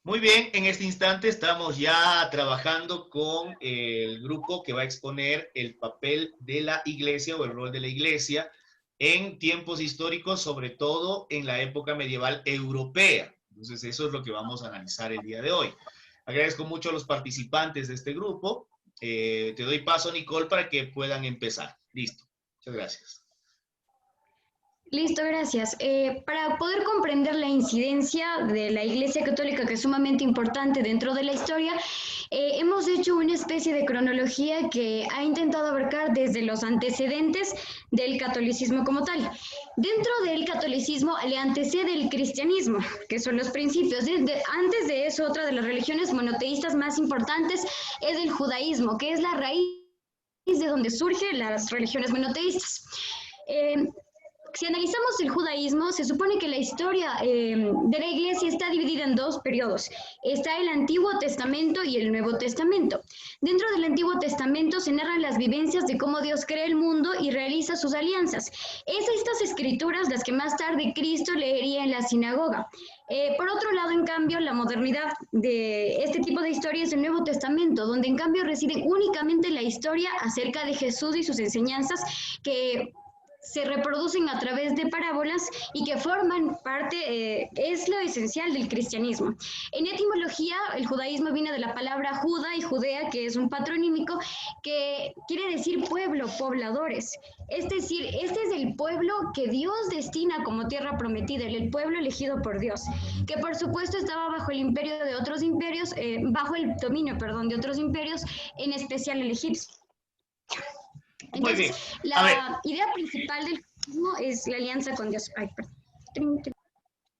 Muy bien, en este instante estamos ya trabajando con el grupo que va a exponer el papel de la iglesia o el rol de la iglesia en tiempos históricos, sobre todo en la época medieval europea. Entonces, eso es lo que vamos a analizar el día de hoy. Agradezco mucho a los participantes de este grupo. Te doy paso, Nicole, para que puedan empezar. Listo. Muchas gracias. Listo, gracias. Para poder comprender la incidencia de la Iglesia Católica, que es sumamente importante dentro de la historia, hemos hecho una especie de cronología que ha intentado abarcar desde los antecedentes del catolicismo como tal. Dentro del catolicismo le antecede el cristianismo, que son los principios. Antes de eso, otra de las religiones monoteístas más importantes es el judaísmo, que es la raíz de donde surgen las religiones monoteístas. Eh, si analizamos el judaísmo, se supone que la historia de la iglesia está dividida en dos periodos. Está el Antiguo Testamento y el Nuevo Testamento. Dentro del Antiguo Testamento se narran las vivencias de cómo Dios crea el mundo y realiza sus alianzas. Es estas escrituras las que más tarde Cristo leería en la sinagoga. Por otro lado, en cambio, la modernidad de este tipo de historia es el Nuevo Testamento, donde en cambio reside únicamente la historia acerca de Jesús y sus enseñanzas que se reproducen a través de parábolas y que forman parte, es lo esencial del cristianismo. En etimología, el judaísmo viene de la palabra Judá y Judea, que es un patronímico que quiere decir pueblo, pobladores. Es decir, este es el pueblo que Dios destina como tierra prometida, el pueblo elegido por Dios, que por supuesto estaba bajo el imperio de otros imperios, bajo el dominio, perdón, de otros imperios, en especial el egipcio. Muy Entonces, bien. A ver, la idea principal del cristianismo es la alianza con Dios. Ay, perdón.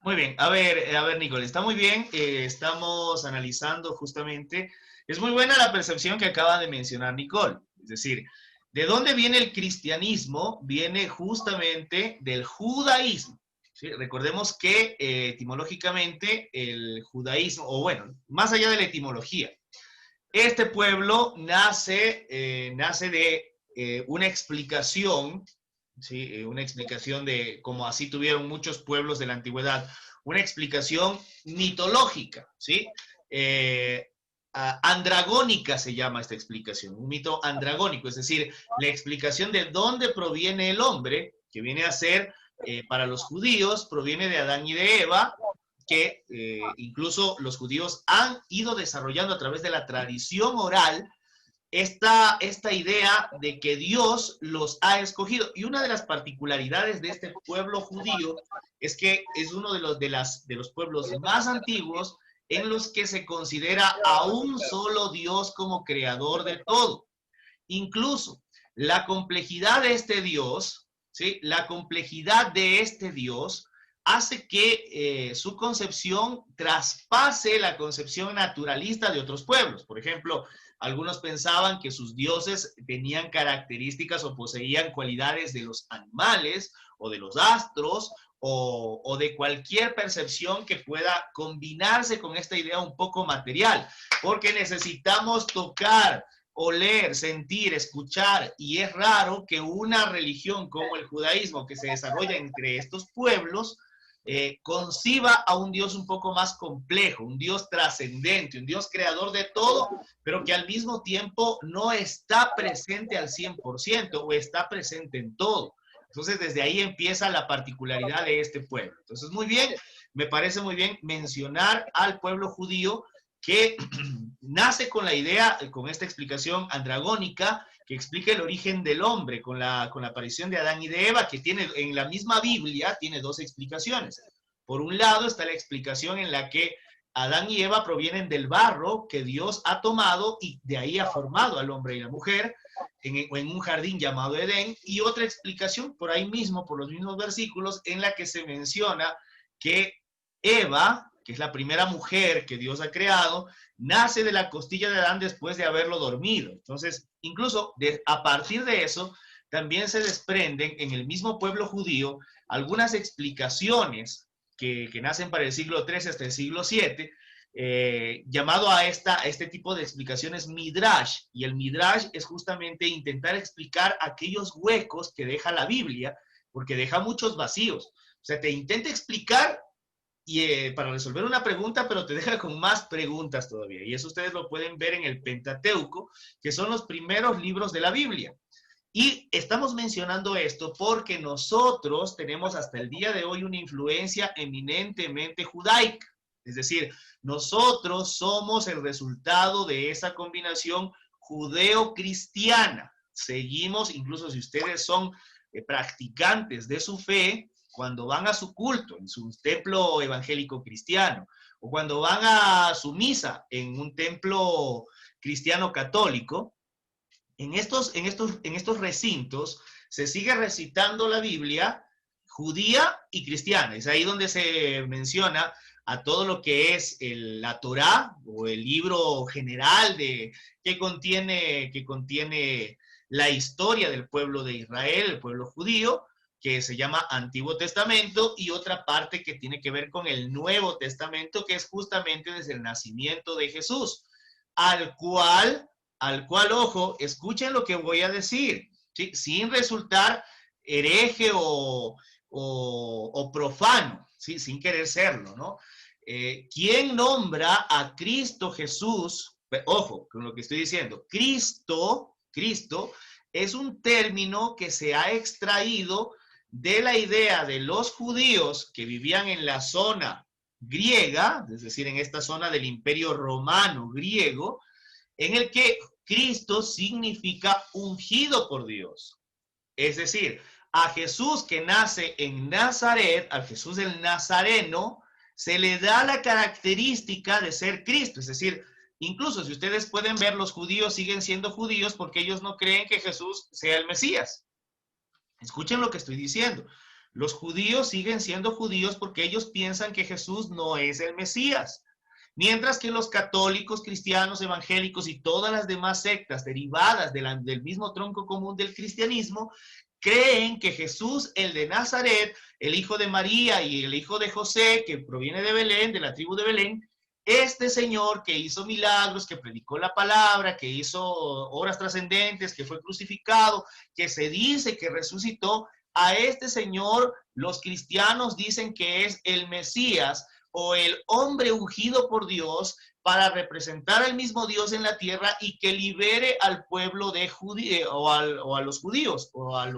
muy bien, a ver, Nicole, está muy bien, estamos analizando justamente, es muy buena la percepción que acaba de mencionar Nicole, es decir, ¿de dónde viene el cristianismo? Viene justamente del judaísmo, ¿sí? Recordemos que etimológicamente el judaísmo, o bueno, más allá de la etimología, este pueblo nace de una explicación, ¿sí? Una explicación de, como así tuvieron muchos pueblos de la antigüedad, una explicación mitológica, ¿sí? Andragónica se llama esta explicación, un mito andragónico, es decir, la explicación de dónde proviene el hombre, que viene a ser, para los judíos, proviene de Adán y de Eva, que incluso los judíos han ido desarrollando a través de la tradición oral esta idea de que Dios los ha escogido. Y una de las particularidades de este pueblo judío es que es uno de los pueblos más antiguos en los que se considera a un solo Dios como creador de todo. Incluso la complejidad de este Dios, ¿sí? La complejidad de este Dios hace que su concepción traspase la concepción naturalista de otros pueblos. Por ejemplo, algunos pensaban que sus dioses tenían características o poseían cualidades de los animales o de los astros o de cualquier percepción que pueda combinarse con esta idea un poco material, porque necesitamos tocar, oler, sentir, escuchar, y es raro que una religión como el judaísmo que se desarrolla entre estos pueblos conciba a un Dios un poco más complejo, un Dios trascendente, un Dios creador de todo, pero que al mismo tiempo no está presente al 100% o está presente en todo. Entonces, desde ahí empieza la particularidad de este pueblo. Entonces, muy bien, me parece muy bien mencionar al pueblo judío que nace con la idea, con esta explicación andragónica, que explica el origen del hombre, con la aparición de Adán y de Eva, que tiene en la misma Biblia, tiene dos explicaciones. Por un lado está la explicación en la que Adán y Eva provienen del barro que Dios ha tomado y de ahí ha formado al hombre y la mujer en un jardín llamado Edén, y otra explicación por ahí mismo, por los mismos versículos, en la que se menciona que Eva, que es la primera mujer que Dios ha creado, nace de la costilla de Adán después de haberlo dormido. Entonces, incluso a partir de eso, también se desprenden en el mismo pueblo judío algunas explicaciones que nacen para el siglo III hasta el siglo VII, llamado a este tipo de explicaciones midrash, y el midrash es justamente intentar explicar aquellos huecos que deja la Biblia, porque deja muchos vacíos. O sea, te intenta explicar para resolver una pregunta, pero te deja con más preguntas todavía. Y eso ustedes lo pueden ver en el Pentateuco, que son los primeros libros de la Biblia. Y estamos mencionando esto porque nosotros tenemos hasta el día de hoy una influencia eminentemente judaica. Es decir, nosotros somos el resultado de esa combinación judeo-cristiana. Seguimos, incluso si ustedes son practicantes de su fe, cuando van a su culto en su templo evangélico cristiano, o cuando van a su misa en un templo cristiano católico, en estos recintos se sigue recitando la Biblia judía y cristiana. Es ahí donde se menciona a todo lo que es la Torá o el libro general que contiene la historia del pueblo de Israel, el pueblo judío, que se llama Antiguo Testamento, y otra parte que tiene que ver con el Nuevo Testamento, que es justamente desde el nacimiento de Jesús, al cual, ojo, escuchen lo que voy a decir, ¿sí? Sin resultar hereje o profano, ¿sí? Sin querer serlo, ¿no? ¿Quién nombra a Cristo Jesús? Ojo con lo que estoy diciendo. Cristo es un término que se ha extraído de la idea de los judíos que vivían en la zona griega, es decir, en esta zona del Imperio Romano griego, en el que Cristo significa ungido por Dios. Es decir, a Jesús que nace en Nazaret, al Jesús del Nazareno, se le da la característica de ser Cristo. Es decir, incluso si ustedes pueden ver, los judíos siguen siendo judíos porque ellos no creen que Jesús sea el Mesías. Escuchen lo que estoy diciendo. Los judíos siguen siendo judíos porque ellos piensan que Jesús no es el Mesías. Mientras que los católicos, cristianos, evangélicos y todas las demás sectas derivadas del mismo tronco común del cristianismo, creen que Jesús, el de Nazaret, el hijo de María y el hijo de José, que proviene de Belén, de la tribu de Belén, este señor que hizo milagros, que predicó la palabra, que hizo obras trascendentes, que fue crucificado, que se dice que resucitó, a este señor los cristianos dicen que es el Mesías o el hombre ungido por Dios para representar al mismo Dios en la tierra y que libere al pueblo de Judía o a los judíos o a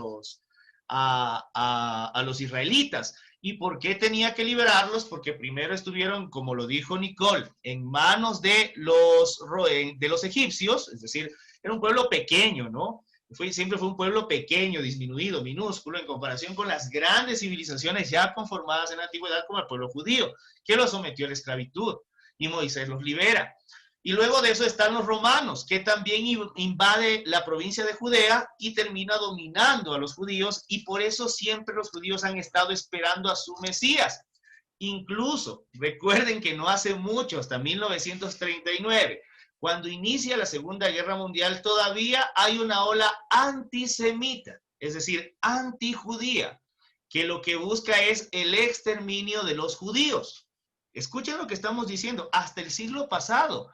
los israelitas. ¿Y por qué tenía que liberarlos? Porque primero estuvieron, como lo dijo Nicole, en manos de los egipcios, es decir, era un pueblo pequeño, ¿no? Siempre fue un pueblo pequeño, disminuido, minúsculo, en comparación con las grandes civilizaciones ya conformadas en la antigüedad como el pueblo judío, que lo sometió a la esclavitud, y Moisés los libera. Y luego de eso están los romanos, que también invade la provincia de Judea y termina dominando a los judíos, y por eso siempre los judíos han estado esperando a su Mesías. Incluso, recuerden que no hace mucho, hasta 1939, cuando inicia la Segunda Guerra Mundial, todavía hay una ola antisemita, es decir, antijudía, que lo que busca es el exterminio de los judíos. Escuchen lo que estamos diciendo, hasta el siglo pasado.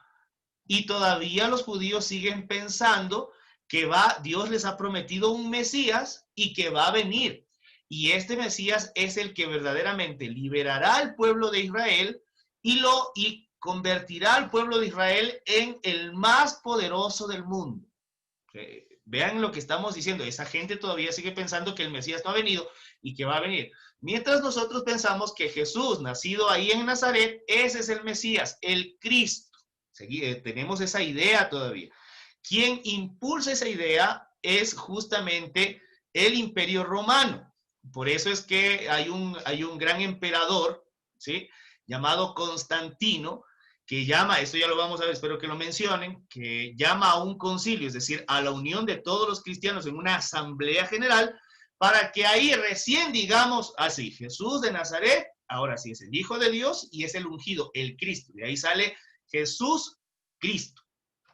Y todavía los judíos siguen pensando que Dios les ha prometido un Mesías y que va a venir. Y este Mesías es el que verdaderamente liberará al pueblo de Israel y convertirá al pueblo de Israel en el más poderoso del mundo. Vean lo que estamos diciendo. Esa gente todavía sigue pensando que el Mesías no ha venido y que va a venir. Mientras nosotros pensamos que Jesús, nacido ahí en Nazaret, ese es el Mesías, el Cristo. Tenemos esa idea todavía. Quien impulsa esa idea es justamente el Imperio Romano. Por eso es que hay un gran emperador, ¿sí?, llamado Constantino, que llama, esto ya lo vamos a ver, espero que lo mencionen, que llama a un concilio, es decir, a la unión de todos los cristianos en una asamblea general, para que ahí recién digamos así, Jesús de Nazaret, ahora sí es el Hijo de Dios y es el ungido, el Cristo. De ahí sale Jesús Cristo,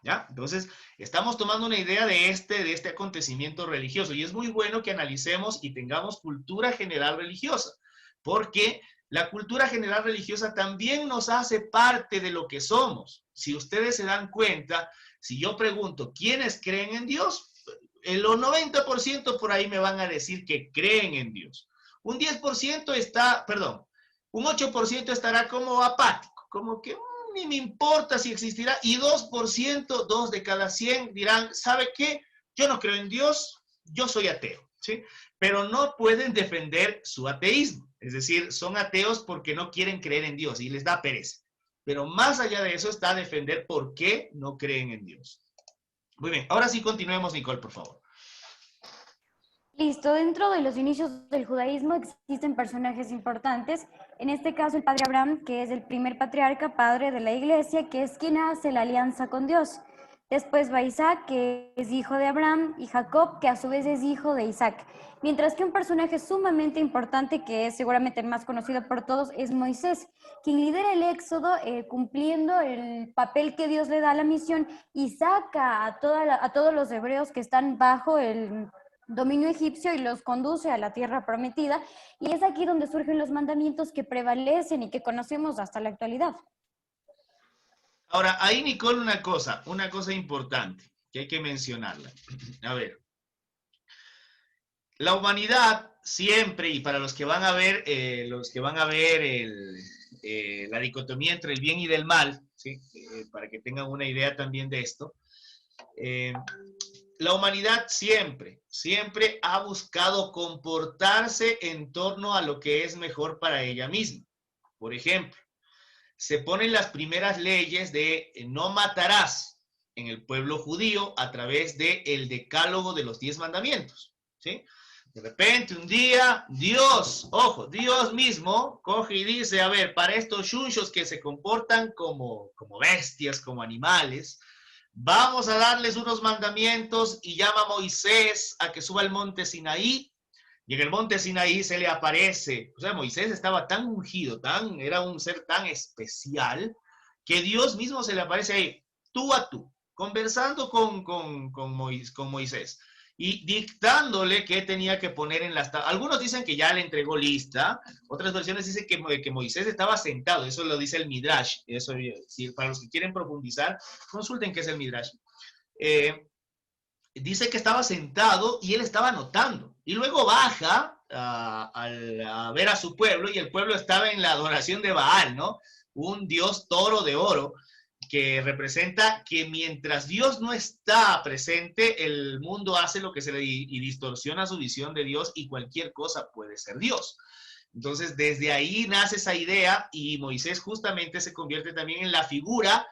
¿ya? Entonces, estamos tomando una idea de este acontecimiento religioso, y es muy bueno que analicemos y tengamos cultura general religiosa, porque la cultura general religiosa también nos hace parte de lo que somos. Si ustedes se dan cuenta, si yo pregunto, ¿quiénes creen en Dios? El 90% por ahí me van a decir que creen en Dios. Un 10% Un 8% estará como apático, como que ni me importa si existirá. Y 2%, 2 de cada 100 dirán, ¿sabe qué? Yo no creo en Dios, yo soy ateo, ¿sí? Pero no pueden defender su ateísmo. Es decir, son ateos porque no quieren creer en Dios y les da pereza. Pero más allá de eso está defender por qué no creen en Dios. Muy bien, ahora sí continuemos, Nicole, por favor. Listo, dentro de los inicios del judaísmo existen personajes importantes, en este caso el padre Abraham, que es el primer patriarca, padre de la iglesia, que es quien hace la alianza con Dios. Después va Isaac, que es hijo de Abraham, y Jacob, que a su vez es hijo de Isaac. Mientras que un personaje sumamente importante, que es seguramente el más conocido por todos, es Moisés, quien lidera el éxodo cumpliendo el papel que Dios le da a la misión y saca a todos los hebreos que están bajo el dominio egipcio y los conduce a la tierra prometida, y es aquí donde surgen los mandamientos que prevalecen y que conocemos hasta la actualidad. Ahora, ahí, Nicole, una cosa importante que hay que mencionarla. A ver, la humanidad siempre, y para los que van a ver, la dicotomía entre el bien y del mal, ¿sí? Para que tengan una idea también de esto, la humanidad siempre ha buscado comportarse en torno a lo que es mejor para ella misma. Por ejemplo, se ponen las primeras leyes de no matarás en el pueblo judío a través del decálogo de los 10 mandamientos, ¿sí? De repente, un día, Dios mismo coge y dice, a ver, para estos chunchos que se comportan como bestias, como animales, vamos a darles unos mandamientos, y llama a Moisés a que suba al monte Sinaí, y en el monte Sinaí se le aparece. O sea, Moisés estaba tan ungido, era un ser tan especial, que Dios mismo se le aparece ahí, tú a tú, conversando con Moisés, y dictándole qué tenía que poner en las tablas. Algunos dicen que ya le entregó lista, otras versiones dicen que Moisés estaba sentado, eso lo dice el Midrash. Eso, si, para los que quieren profundizar, consulten qué es el Midrash. Dice que estaba sentado y él estaba anotando, y luego baja a ver a su pueblo, y el pueblo estaba en la adoración de Baal, ¿no? Un dios toro de oro, que representa que mientras Dios no está presente, el mundo hace lo que se le y distorsiona su visión de Dios, y cualquier cosa puede ser Dios. Entonces, desde ahí nace esa idea, y Moisés justamente se convierte también en la figura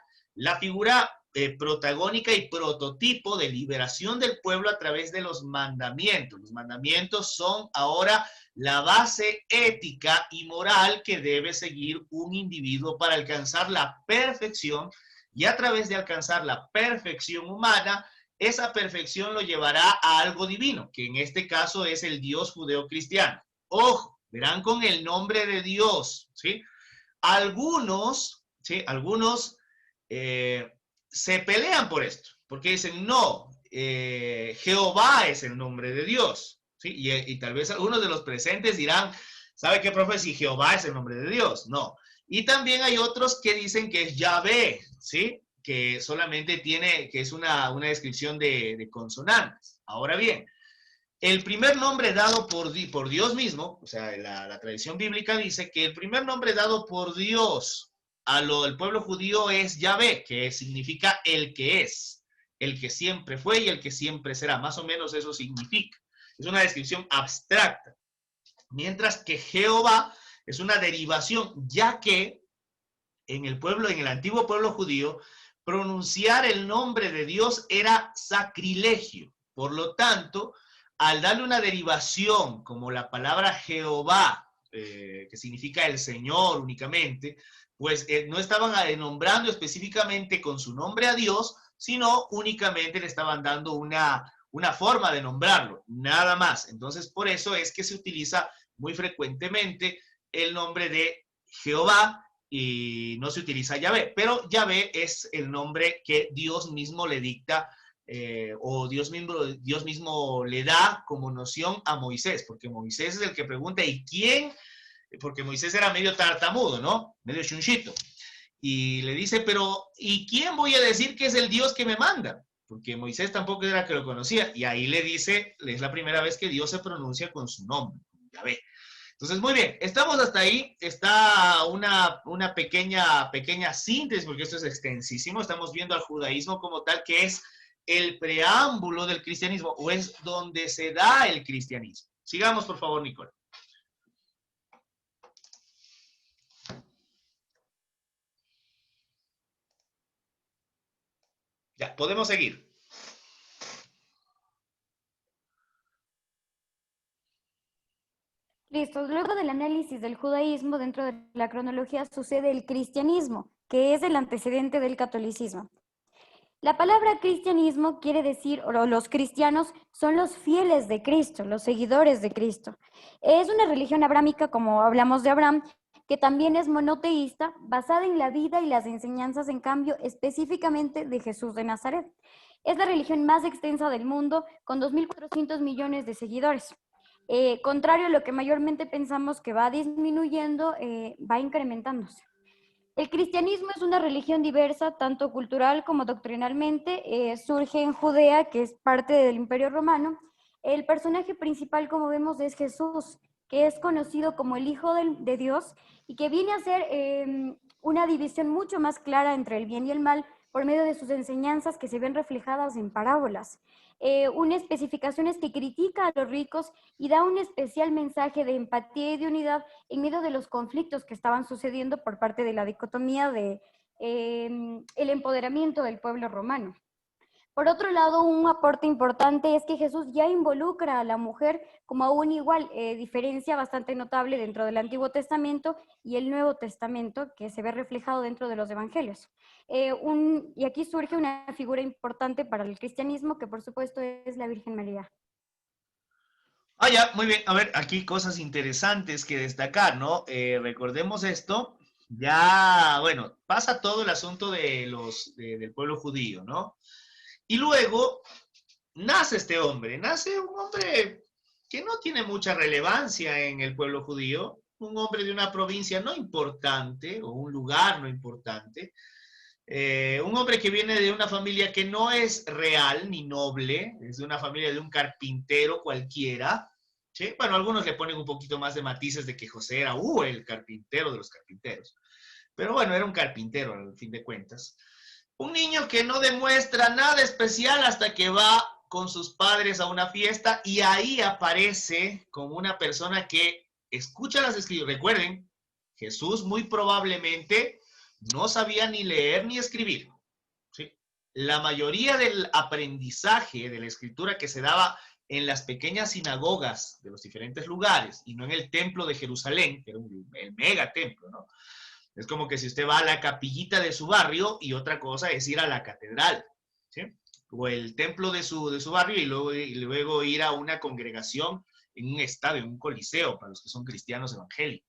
protagónica y prototipo de liberación del pueblo a través de los mandamientos. Los mandamientos son ahora la base ética y moral que debe seguir un individuo para alcanzar la perfección, y a través de alcanzar la perfección humana, esa perfección lo llevará a algo divino, que en este caso es el Dios judeo-cristiano. Ojo, verán con el nombre de Dios, ¿sí? Algunos se pelean por esto, porque dicen, no, Jehová es el nombre de Dios, ¿sí? Y tal vez algunos de los presentes dirán, ¿sabe qué, profe? Si Jehová es el nombre de Dios, no. Y también hay otros que dicen que es Yahvé, ¿sí? Que solamente que es una descripción de consonantes. Ahora bien, el primer nombre dado por Dios mismo, o sea, la tradición bíblica dice que el primer nombre dado por Dios del pueblo judío es Yahvé, que significa el que es, el que siempre fue y el que siempre será. Más o menos eso significa. Es una descripción abstracta. Mientras que Jehová es una derivación, ya que en el antiguo pueblo judío, pronunciar el nombre de Dios era sacrilegio. Por lo tanto, al darle una derivación como la palabra Jehová, que significa el Señor únicamente, pues no estaban nombrando específicamente con su nombre a Dios, sino únicamente le estaban dando una forma de nombrarlo, nada más. Entonces, por eso es que se utiliza muy frecuentemente el nombre de Jehová y no se utiliza Yahvé, pero Yahvé es el nombre que Dios mismo le dicta, o Dios mismo le da como noción a Moisés, porque Moisés es el que pregunta, ¿y quién? Porque Moisés era medio tartamudo, ¿no? Medio chunchito. Y le dice, pero ¿y quién voy a decir que es el Dios que me manda? Porque Moisés tampoco era que lo conocía. Y ahí le dice, es la primera vez que Dios se pronuncia con su nombre, Yahvé. Entonces, muy bien, estamos hasta ahí. Está una pequeña síntesis, porque esto es extensísimo. Estamos viendo al judaísmo como tal, que es el preámbulo del cristianismo, o es donde se da el cristianismo. Sigamos, por favor, Nicole. Ya, podemos seguir. Listo. Luego del análisis del judaísmo, dentro de la cronología sucede el cristianismo, que es el antecedente del catolicismo. La palabra cristianismo quiere decir, o los cristianos son los fieles de Cristo, los seguidores de Cristo. Es una religión abrámica, como hablamos de Abraham, que también es monoteísta, basada en la vida y las enseñanzas, en cambio, específicamente de Jesús de Nazaret. Es la religión más extensa del mundo, con 2.400 millones de seguidores. Contrario a lo que mayormente pensamos que va disminuyendo, va incrementándose. El cristianismo es una religión diversa, tanto cultural como doctrinalmente. Surge en Judea, que es parte del Imperio Romano. El personaje principal, como vemos, es Jesús, que es conocido como el Hijo de Dios y que viene a ser una división mucho más clara entre el bien y el mal por medio de sus enseñanzas que se ven reflejadas en parábolas. Una especificación es que critica a los ricos y da un especial mensaje de empatía y de unidad en medio de los conflictos que estaban sucediendo por parte de la dicotomía de el empoderamiento del pueblo romano. Por otro lado, un aporte importante es que Jesús ya involucra a la mujer como un igual, diferencia bastante notable dentro del Antiguo Testamento y el Nuevo Testamento, que se ve reflejado dentro de los evangelios. Y aquí surge una figura importante para el cristianismo, que por supuesto es la Virgen María. Ah, ya, muy bien. A ver, aquí cosas interesantes que destacar, ¿no? Recordemos esto. Ya, bueno, pasa todo el asunto del pueblo judío, ¿no? Y luego nace este hombre, nace un hombre que no tiene mucha relevancia en el pueblo judío, un hombre de una provincia no importante o un lugar no importante, un hombre que viene de una familia que no es real ni noble, es de una familia de un carpintero cualquiera, ¿sí? Bueno, algunos le ponen un poquito más de matices de que José era el carpintero de los carpinteros, pero bueno, era un carpintero al fin de cuentas. Un niño que no demuestra nada especial hasta que va con sus padres a una fiesta y ahí aparece como una persona que escucha las escrituras. Recuerden, Jesús muy probablemente no sabía ni leer ni escribir. ¿Sí? La mayoría del aprendizaje de la escritura que se daba en las pequeñas sinagogas de los diferentes lugares y no en el templo de Jerusalén, que era el mega templo, ¿no? Es como que si usted va a la capillita de su barrio y otra cosa es ir a la catedral, ¿sí? O el templo de su barrio y luego ir a una congregación en un estadio, en un coliseo, para los que son cristianos evangélicos.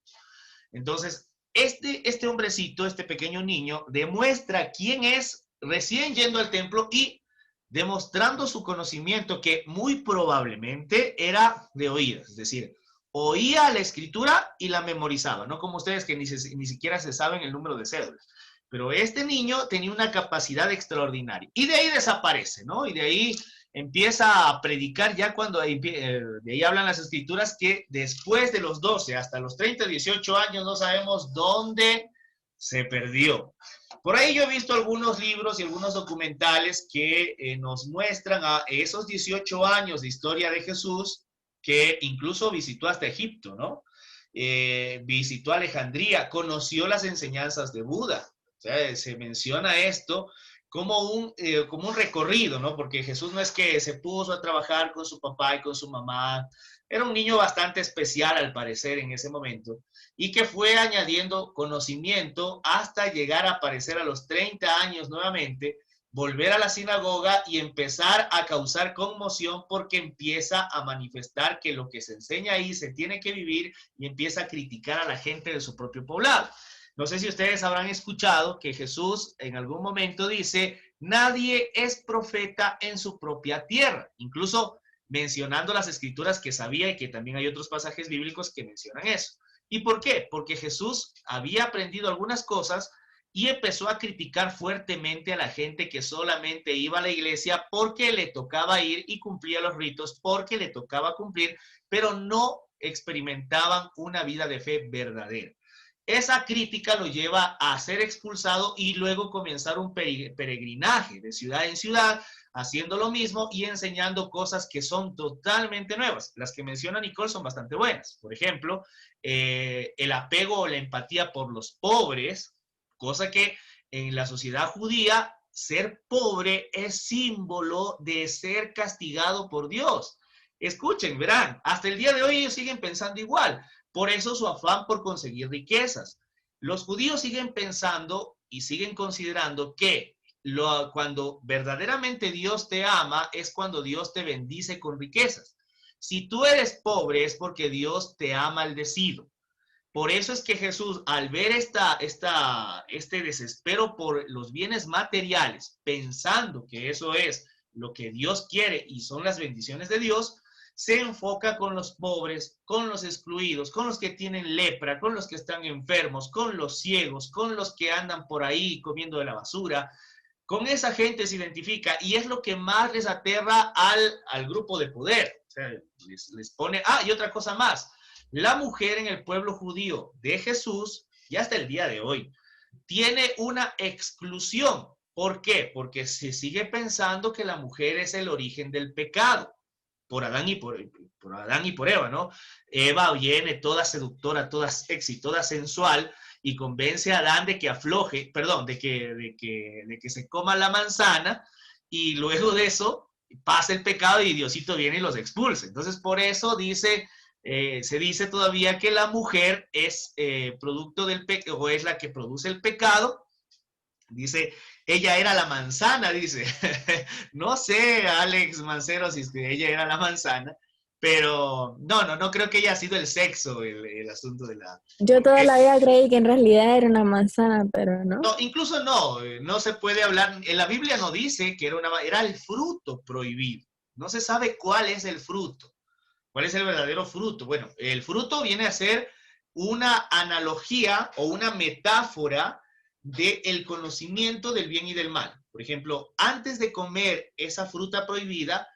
Entonces, este hombrecito, este pequeño niño, demuestra quién es recién yendo al templo y demostrando su conocimiento que muy probablemente era de oídas, es decir, oía la escritura y la memorizaba, no como ustedes que ni siquiera se saben el número de cédulas. Pero este niño tenía una capacidad extraordinaria. Y de ahí desaparece, ¿no? Y de ahí empieza a predicar ya cuando de ahí hablan las escrituras que después de los 12 hasta los 30, 18 años no sabemos dónde se perdió. Por ahí yo he visto algunos libros y algunos documentales que nos muestran a esos 18 años de historia de Jesús, que incluso visitó hasta Egipto, ¿no? Visitó Alejandría, conoció las enseñanzas de Buda. O sea, se menciona esto como un recorrido, ¿no? Porque Jesús no es que se puso a trabajar con su papá y con su mamá, era un niño bastante especial al parecer en ese momento, y que fue añadiendo conocimiento hasta llegar a aparecer a los 30 años nuevamente, volver a la sinagoga y empezar a causar conmoción porque empieza a manifestar que lo que se enseña ahí se tiene que vivir y empieza a criticar a la gente de su propio poblado. No sé si ustedes habrán escuchado que Jesús en algún momento dice, nadie es profeta en su propia tierra, incluso mencionando las escrituras que sabía y que también hay otros pasajes bíblicos que mencionan eso. ¿Y por qué? Porque Jesús había aprendido algunas cosas y empezó a criticar fuertemente a la gente que solamente iba a la iglesia porque le tocaba ir y cumplía los ritos, porque le tocaba cumplir, pero no experimentaban una vida de fe verdadera. Esa crítica lo lleva a ser expulsado y luego comenzar un peregrinaje de ciudad en ciudad, haciendo lo mismo y enseñando cosas que son totalmente nuevas. Las que menciona Nicole son bastante buenas. Por ejemplo, el apego o la empatía por los pobres, cosa que en la sociedad judía, ser pobre es símbolo de ser castigado por Dios. Escuchen, verán, hasta el día de hoy ellos siguen pensando igual. Por eso su afán por conseguir riquezas. Los judíos siguen pensando y siguen considerando que cuando verdaderamente Dios te ama es cuando Dios te bendice con riquezas. Si tú eres pobre es porque Dios te ha maldecido. Por eso es que Jesús, al ver este desespero por los bienes materiales, pensando que eso es lo que Dios quiere y son las bendiciones de Dios, se enfoca con los pobres, con los excluidos, con los que tienen lepra, con los que están enfermos, con los ciegos, con los que andan por ahí comiendo de la basura. Con esa gente se identifica y es lo que más les aterra al grupo de poder. O sea, les pone... y otra cosa más. La mujer en el pueblo judío de Jesús, y hasta el día de hoy, tiene una exclusión. ¿Por qué? Porque se sigue pensando que la mujer es el origen del pecado. Por Adán y por Eva, ¿no? Eva viene toda seductora, toda sexy, toda sensual y convence a Adán de que afloje, perdón, de que se coma la manzana y luego de eso pasa el pecado y Diosito viene y los expulsa. Entonces, por eso se dice todavía que la mujer es producto del pecado o es la que produce el pecado. Dice, ella era la manzana, dice. No sé, Alex Mancero, si es que ella era la manzana, pero no creo que haya sido el sexo el asunto de la... Yo toda la vida creí que en realidad era una manzana, pero no. No, incluso no se puede hablar, en la Biblia no dice que era el fruto prohibido. No se sabe cuál es el fruto, cuál es el verdadero fruto. Bueno, el fruto viene a ser una analogía o una metáfora del conocimiento del bien y del mal. Por ejemplo, antes de comer esa fruta prohibida,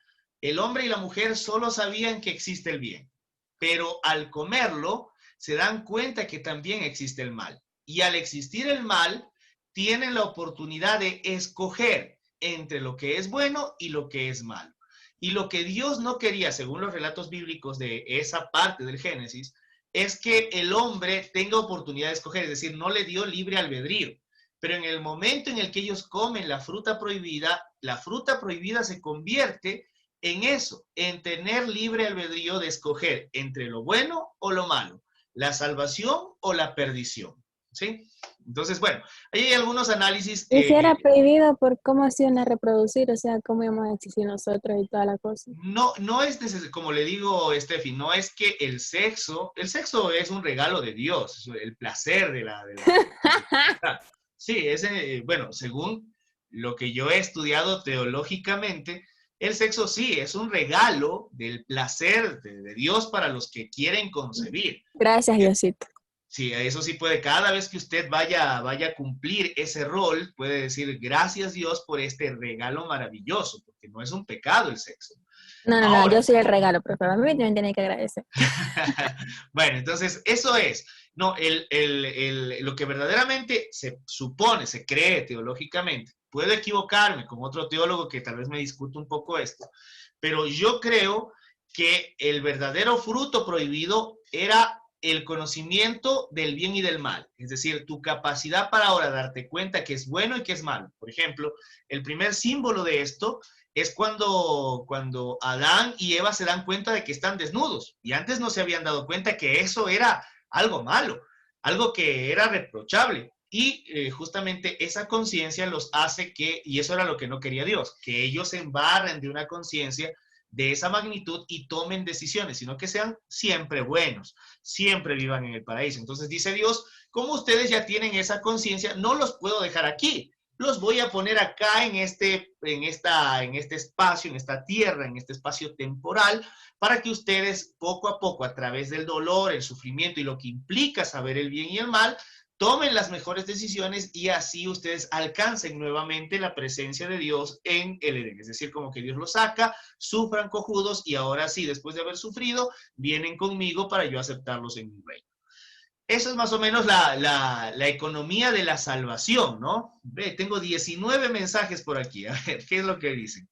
el hombre y la mujer solo sabían que existe el bien, pero al comerlo se dan cuenta que también existe el mal. Y al existir el mal, tienen la oportunidad de escoger entre lo que es bueno y lo que es malo. Y lo que Dios no quería, según los relatos bíblicos de esa parte del Génesis, es que el hombre tenga oportunidad de escoger, es decir, no le dio libre albedrío. Pero en el momento en el que ellos comen la fruta prohibida se convierte en eso, en tener libre albedrío de escoger entre lo bueno o lo malo, la salvación o la perdición, ¿sí? Entonces, bueno, ahí hay algunos análisis. Y si era prohibido por cómo se iban a reproducir, o sea, cómo íbamos a existir nosotros y toda la cosa. No es como le digo, Steffi, no es que el sexo es un regalo de Dios, el placer de la sí, bueno, según lo que yo he estudiado teológicamente, el sexo sí es un regalo del placer de Dios para los que quieren concebir. Gracias, Diosito. Sí, eso sí puede, cada vez que usted vaya a cumplir ese rol, puede decir gracias Dios por este regalo maravilloso, porque no es un pecado el sexo. No, yo soy el regalo, pero a mí también tiene que agradecer. Bueno, entonces eso es, no, lo que verdaderamente se supone, se cree teológicamente. Puedo equivocarme con otro teólogo que tal vez me discute un poco esto, pero yo creo que el verdadero fruto prohibido era el conocimiento del bien y del mal, es decir, tu capacidad para ahora darte cuenta que es bueno y que es malo. Por ejemplo, el primer símbolo de esto es cuando Adán y Eva se dan cuenta de que están desnudos y antes no se habían dado cuenta que eso era algo malo, algo que era reprochable. Y justamente esa conciencia los hace y eso era lo que no quería Dios, que ellos se embarren de una conciencia de esa magnitud y tomen decisiones, sino que sean siempre buenos, siempre vivan en el paraíso. Entonces dice Dios, como ustedes ya tienen esa conciencia, no los puedo dejar aquí, los voy a poner acá en este espacio, en esta tierra, en este espacio temporal, para que ustedes poco a poco, a través del dolor, el sufrimiento y lo que implica saber el bien y el mal, tomen las mejores decisiones y así ustedes alcancen nuevamente la presencia de Dios en el Edén. Es decir, como que Dios los saca, sufran cojudos y ahora sí, después de haber sufrido, vienen conmigo para yo aceptarlos en mi reino. Eso es más o menos la economía de la salvación, ¿no? Ve, tengo 19 mensajes por aquí. A ver, ¿qué es lo que dicen?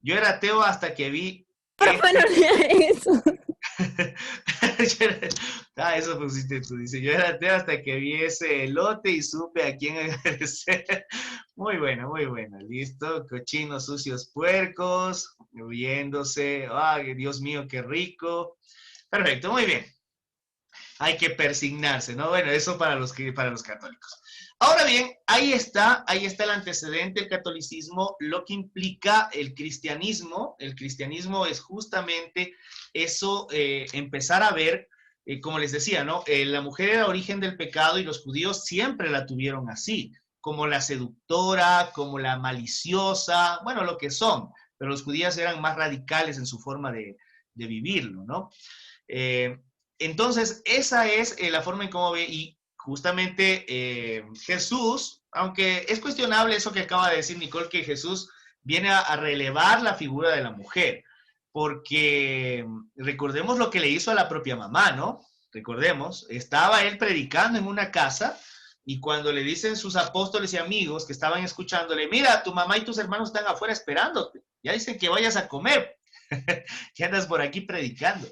Yo era ateo hasta que vi... Pero bueno, eso. Eso pusiste tú. Dice, yo era ateo hasta que vi ese elote y supe a quién agradecer. Muy buena, muy buena. Listo. Cochinos, sucios, puercos, huyéndose. Ay, Dios mío, qué rico. Perfecto, muy bien. Hay que persignarse, ¿no? Bueno, eso para los católicos. Ahora bien, ahí está el antecedente del catolicismo, lo que implica el cristianismo. El cristianismo es justamente eso, empezar a ver, como les decía, ¿no? La mujer era origen del pecado y los judíos siempre la tuvieron así, como la seductora, como la maliciosa, bueno, lo que son, pero los judíos eran más radicales en su forma de vivirlo, ¿no? Entonces, esa es la forma en cómo ve, y justamente Jesús, aunque es cuestionable eso que acaba de decir Nicole, que Jesús viene a relevar la figura de la mujer, porque recordemos lo que le hizo a la propia mamá, ¿no? Recordemos, estaba él predicando en una casa, y cuando le dicen sus apóstoles y amigos que estaban escuchándole, mira, tu mamá y tus hermanos están afuera esperándote, ya dicen que vayas a comer, que andas por aquí predicando.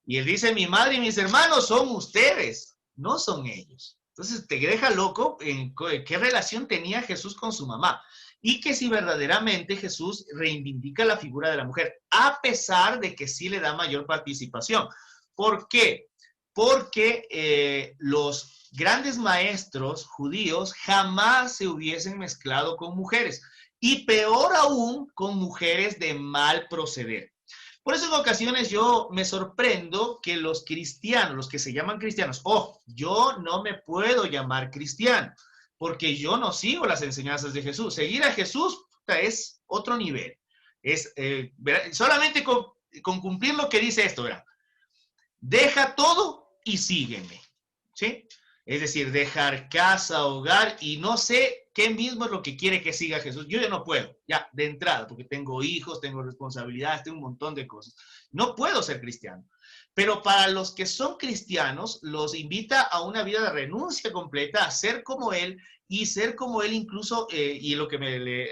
Y él dice, mi madre y mis hermanos son ustedes, no son ellos. Entonces te deja loco en qué relación tenía Jesús con su mamá. Y que si verdaderamente Jesús reivindica la figura de la mujer, a pesar de que sí le da mayor participación. ¿Por qué? Porque los grandes maestros judíos jamás se hubiesen mezclado con mujeres. Y peor aún, con mujeres de mal proceder. Por eso en ocasiones yo me sorprendo que los cristianos, los que se llaman cristianos, yo no me puedo llamar cristiano, porque yo no sigo las enseñanzas de Jesús. Seguir a Jesús es otro nivel. Es solamente con cumplir lo que dice esto, ¿verdad? Deja todo y sígueme, ¿sí? Es decir, dejar casa, hogar, y no sé qué mismo es lo que quiere que siga Jesús. Yo ya no puedo, ya, de entrada, porque tengo hijos, tengo responsabilidades, tengo un montón de cosas. No puedo ser cristiano. Pero para los que son cristianos, los invita a una vida de renuncia completa, a ser como Él, y ser como Él incluso, y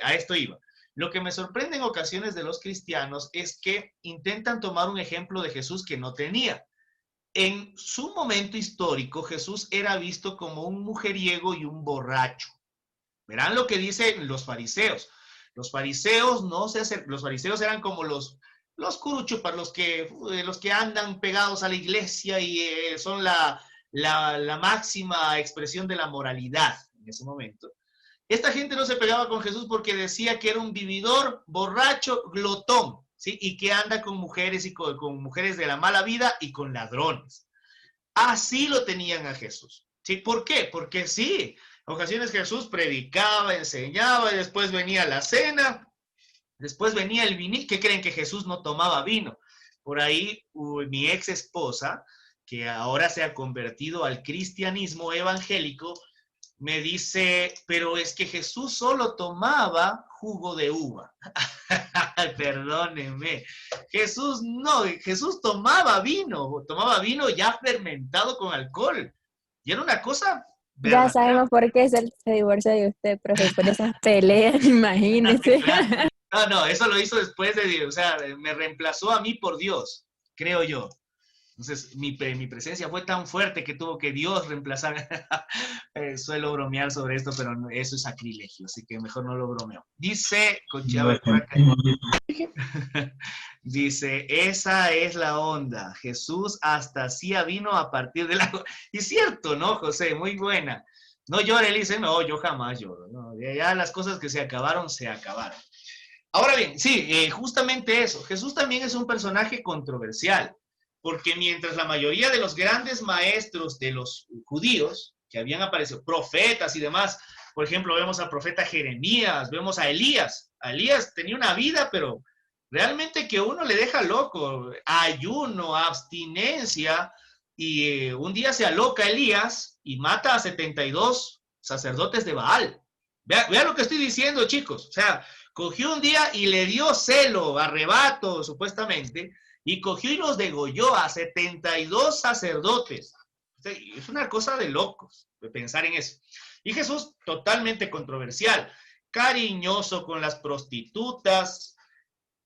a esto iba. Lo que me sorprende en ocasiones de los cristianos es que intentan tomar un ejemplo de Jesús que no tenía. En su momento histórico, Jesús era visto como un mujeriego y un borracho. Verán lo que dicen los fariseos. Los fariseos eran como los curuchupas, los que andan pegados a la iglesia y son la máxima expresión de la moralidad en ese momento. Esta gente no se pegaba con Jesús porque decía que era un vividor, borracho, glotón, ¿sí? Y que anda con mujeres y con mujeres de la mala vida y con ladrones. Así lo tenían a Jesús, ¿sí? ¿Por qué? Porque sí, en ocasiones Jesús predicaba, enseñaba, y después venía la cena, después venía el vino. ¿Qué creen? Que Jesús no tomaba vino. Por ahí mi ex esposa, que ahora se ha convertido al cristianismo evangélico, me dice, pero es que Jesús solo tomaba jugo de uva. Perdónenme. Jesús tomaba vino ya fermentado con alcohol. Y era una cosa Ya sabemos por qué se divorció de usted, profe, por esas peleas, imagínese. No, eso lo hizo después o sea, me reemplazó a mí por Dios, creo yo. Entonces, mi presencia fue tan fuerte que tuvo que Dios reemplazar. Suelo bromear sobre esto, pero eso es sacrilegio, así que mejor no lo bromeo. Dice, dice, esa es la onda. Jesús hasta hacía vino a partir del agua. Y cierto, ¿no, José? Muy buena. No llore, él dice, no, yo jamás lloro. No, ya las cosas que se acabaron, se acabaron. Ahora bien, sí, justamente eso. Jesús también es un personaje controversial. Porque mientras la mayoría de los grandes maestros de los judíos, que habían aparecido, profetas y demás, por ejemplo, vemos al profeta Jeremías, vemos a Elías. Elías tenía una vida, pero realmente que uno le deja loco. Ayuno, abstinencia, y un día se aloca Elías y mata a 72 sacerdotes de Baal. Vea lo que estoy diciendo, chicos. O sea, cogió un día y le dio celo, arrebato, supuestamente, y cogió y los degolló a 72 sacerdotes. Es una cosa de locos de pensar en eso. Y Jesús, totalmente controversial, cariñoso con las prostitutas,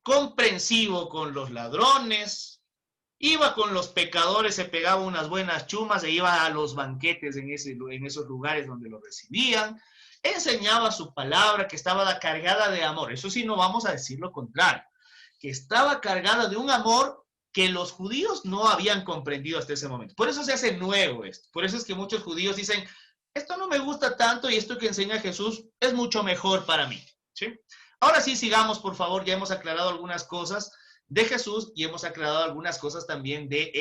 comprensivo con los ladrones, iba con los pecadores, se pegaba unas buenas chumas e iba a los banquetes en esos lugares donde lo recibían, enseñaba su palabra que estaba cargada de amor. Eso sí, no vamos a decir lo contrario, que estaba cargada de un amor que los judíos no habían comprendido hasta ese momento. Por eso se hace nuevo esto. Por eso es que muchos judíos dicen, esto no me gusta tanto y esto que enseña Jesús es mucho mejor para mí. ¿Sí? Ahora sí, sigamos, por favor. Ya hemos aclarado algunas cosas de Jesús y hemos aclarado algunas cosas también de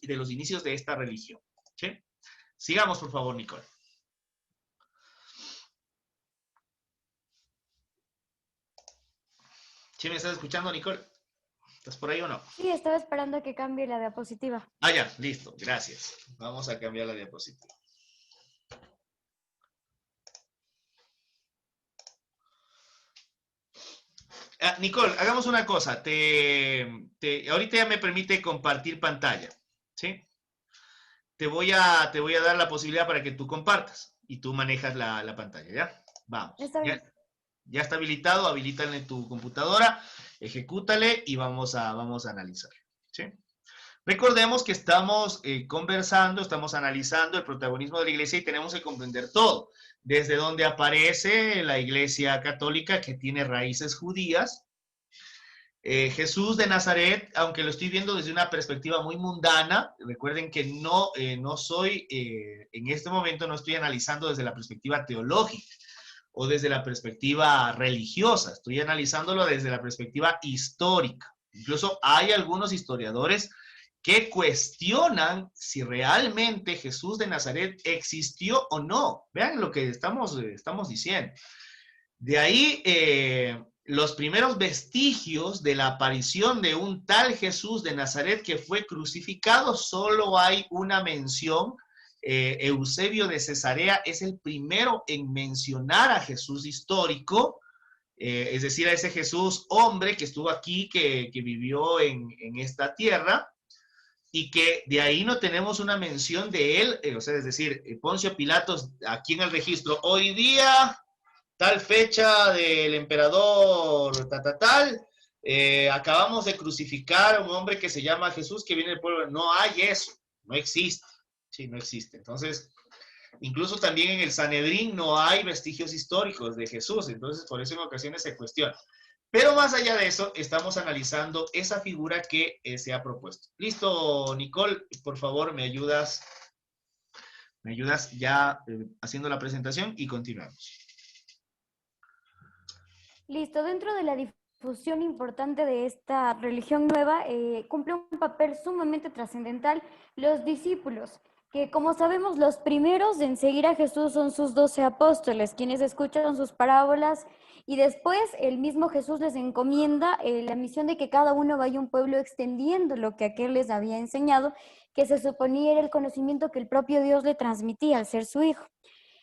los inicios de esta religión. ¿Sí? Sigamos, por favor, Nicole. ¿Sí me estás escuchando, Nicole? ¿Estás por ahí o no? Sí, estaba esperando a que cambie la diapositiva. Ah, ya, listo, gracias. Vamos a cambiar la diapositiva. Nicole, hagamos una cosa. Ahorita ya me permite compartir pantalla, ¿sí? Te voy a dar la posibilidad para que tú compartas y tú manejas la pantalla, ¿ya? Vamos. Está bien. Ya está habilitado, habilítale en tu computadora, ejecútale y vamos a analizar, ¿sí? Recordemos que estamos conversando, estamos analizando el protagonismo de la iglesia y tenemos que comprender todo, desde donde aparece la iglesia católica que tiene raíces judías. Jesús de Nazaret, aunque lo estoy viendo desde una perspectiva muy mundana, recuerden que no soy, en este momento no estoy analizando desde la perspectiva teológica o desde la perspectiva religiosa, estoy analizándolo desde la perspectiva histórica. Incluso hay algunos historiadores que cuestionan si realmente Jesús de Nazaret existió o no. Vean lo que estamos diciendo. De ahí los primeros vestigios de la aparición de un tal Jesús de Nazaret que fue crucificado, solo hay una mención. Eusebio de Cesarea es el primero en mencionar a Jesús histórico, es decir, a ese Jesús hombre que estuvo aquí, que vivió en esta tierra, y que de ahí no tenemos una mención de él, o sea, es decir, Poncio Pilatos, aquí en el registro, hoy día, tal fecha del emperador, acabamos de crucificar a un hombre que se llama Jesús, que viene del pueblo. No hay eso, no existe. Sí, no existe. Entonces, incluso también en el Sanedrín no hay vestigios históricos de Jesús, entonces por eso en ocasiones se cuestiona. Pero más allá de eso, estamos analizando esa figura que se ha propuesto. Listo, Nicole, por favor, me ayudas ya haciendo la presentación y continuamos. Listo, dentro de la difusión importante de esta religión nueva, cumple un papel sumamente trascendental los discípulos, que como sabemos los primeros en seguir a Jesús son sus 12 apóstoles, quienes escuchan sus parábolas y después el mismo Jesús les encomienda la misión de que cada uno vaya a un pueblo extendiendo lo que aquel les había enseñado, que se suponía era el conocimiento que el propio Dios le transmitía al ser su hijo.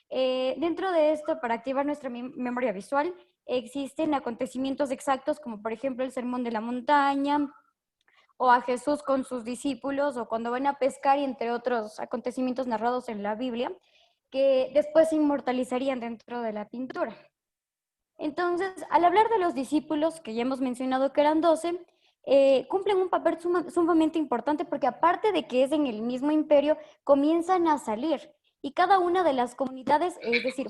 Dentro de esto, para activar nuestra memoria visual, existen acontecimientos exactos como por ejemplo el Sermón de la Montaña, o a Jesús con sus discípulos, o cuando van a pescar, y entre otros acontecimientos narrados en la Biblia, que después se inmortalizarían dentro de la pintura. Entonces, al hablar de los discípulos, que ya hemos mencionado que eran 12, cumplen un papel sumamente importante porque aparte de que es en el mismo imperio, comienzan a salir. Y cada una de las comunidades, es decir,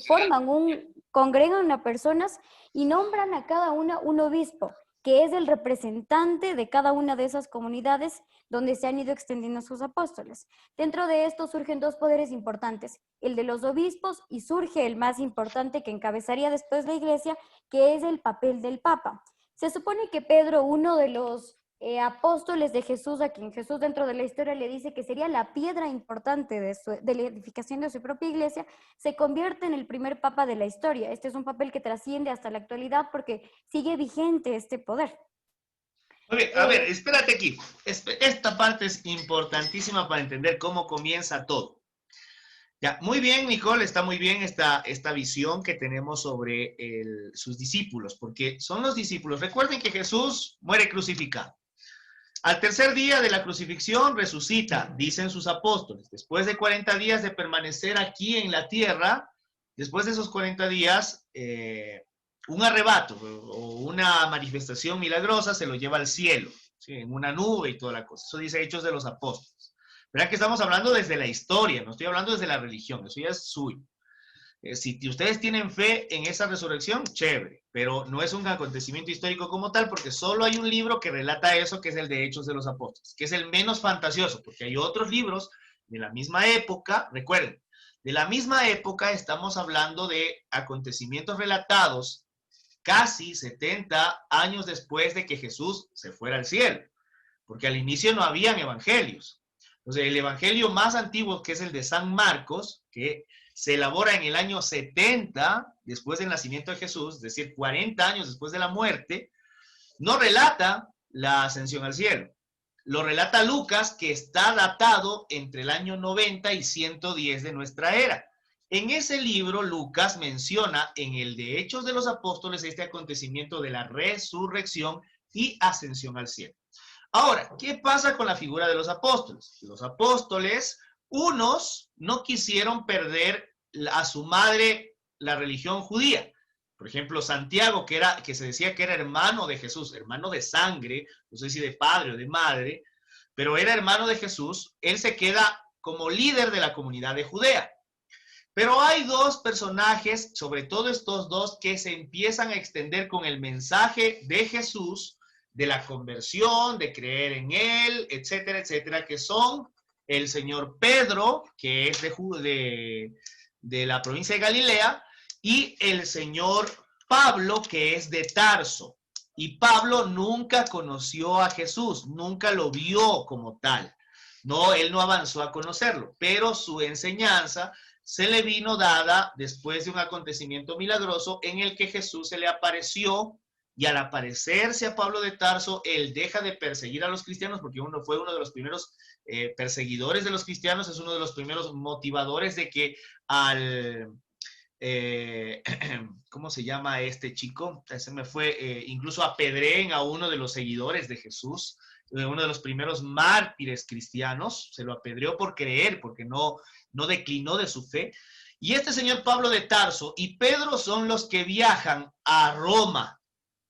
congregan a personas y nombran a cada una un obispo, que es el representante de cada una de esas comunidades donde se han ido extendiendo sus apóstoles. Dentro de esto surgen dos poderes importantes, el de los obispos y surge el más importante que encabezaría después la iglesia, que es el papel del Papa. Se supone que Pedro, uno de los apóstoles de Jesús, a quien Jesús dentro de la historia le dice que sería la piedra importante de la edificación de su propia iglesia, se convierte en el primer papa de la historia. Este es un papel que trasciende hasta la actualidad porque sigue vigente este poder. A ver, espérate aquí. Esta parte es importantísima para entender cómo comienza todo. Ya, muy bien, Nicole, está muy bien esta visión que tenemos sobre sus discípulos, porque son los discípulos. Recuerden que Jesús muere crucificado. Al tercer día de la crucifixión resucita, dicen sus apóstoles. Después de 40 días de permanecer aquí en la tierra, después de esos 40 días, un arrebato o una manifestación milagrosa se lo lleva al cielo, ¿sí? En una nube y toda la cosa. Eso dice Hechos de los Apóstoles. Verán que estamos hablando desde la historia, no estoy hablando desde la religión, eso ya es suyo. Si ustedes tienen fe en esa resurrección, chévere, pero no es un acontecimiento histórico como tal, porque solo hay un libro que relata eso, que es el de Hechos de los Apóstoles, que es el menos fantasioso, porque hay otros libros de la misma época, recuerden, de la misma época estamos hablando de acontecimientos relatados casi 70 años después de que Jesús se fuera al cielo, porque al inicio no habían evangelios. Entonces, el evangelio más antiguo, que es el de San Marcos, que se elabora en el año 70 después del nacimiento de Jesús, es decir, 40 años después de la muerte, no relata la ascensión al cielo. Lo relata Lucas, que está datado entre el año 90 y 110 de nuestra era. En ese libro, Lucas menciona en el de Hechos de los Apóstoles este acontecimiento de la resurrección y ascensión al cielo. Ahora, ¿qué pasa con la figura de los apóstoles? Los apóstoles, unos no quisieron perder a su madre la religión judía. Por ejemplo, Santiago, que se decía que era hermano de Jesús, hermano de sangre, no sé si de padre o de madre, pero era hermano de Jesús, él se queda como líder de la comunidad de Judea. Pero hay dos personajes, sobre todo estos dos, que se empiezan a extender con el mensaje de Jesús, de la conversión, de creer en él, etcétera, etcétera, que son el señor Pedro, que es de la provincia de Galilea, y el señor Pablo, que es de Tarso. Y Pablo nunca conoció a Jesús, nunca lo vio como tal. No, él no avanzó a conocerlo, pero su enseñanza se le vino dada después de un acontecimiento milagroso en el que Jesús se le apareció. Y al aparecerse a Pablo de Tarso, él deja de perseguir a los cristianos, porque fue uno de los primeros perseguidores de los cristianos, es uno de los primeros motivadores de que ¿cómo se llama este chico? Se me fue, incluso apedreen a uno de los seguidores de Jesús, uno de los primeros mártires cristianos, se lo apedreó por creer, porque no declinó de su fe. Y este señor Pablo de Tarso y Pedro son los que viajan a Roma.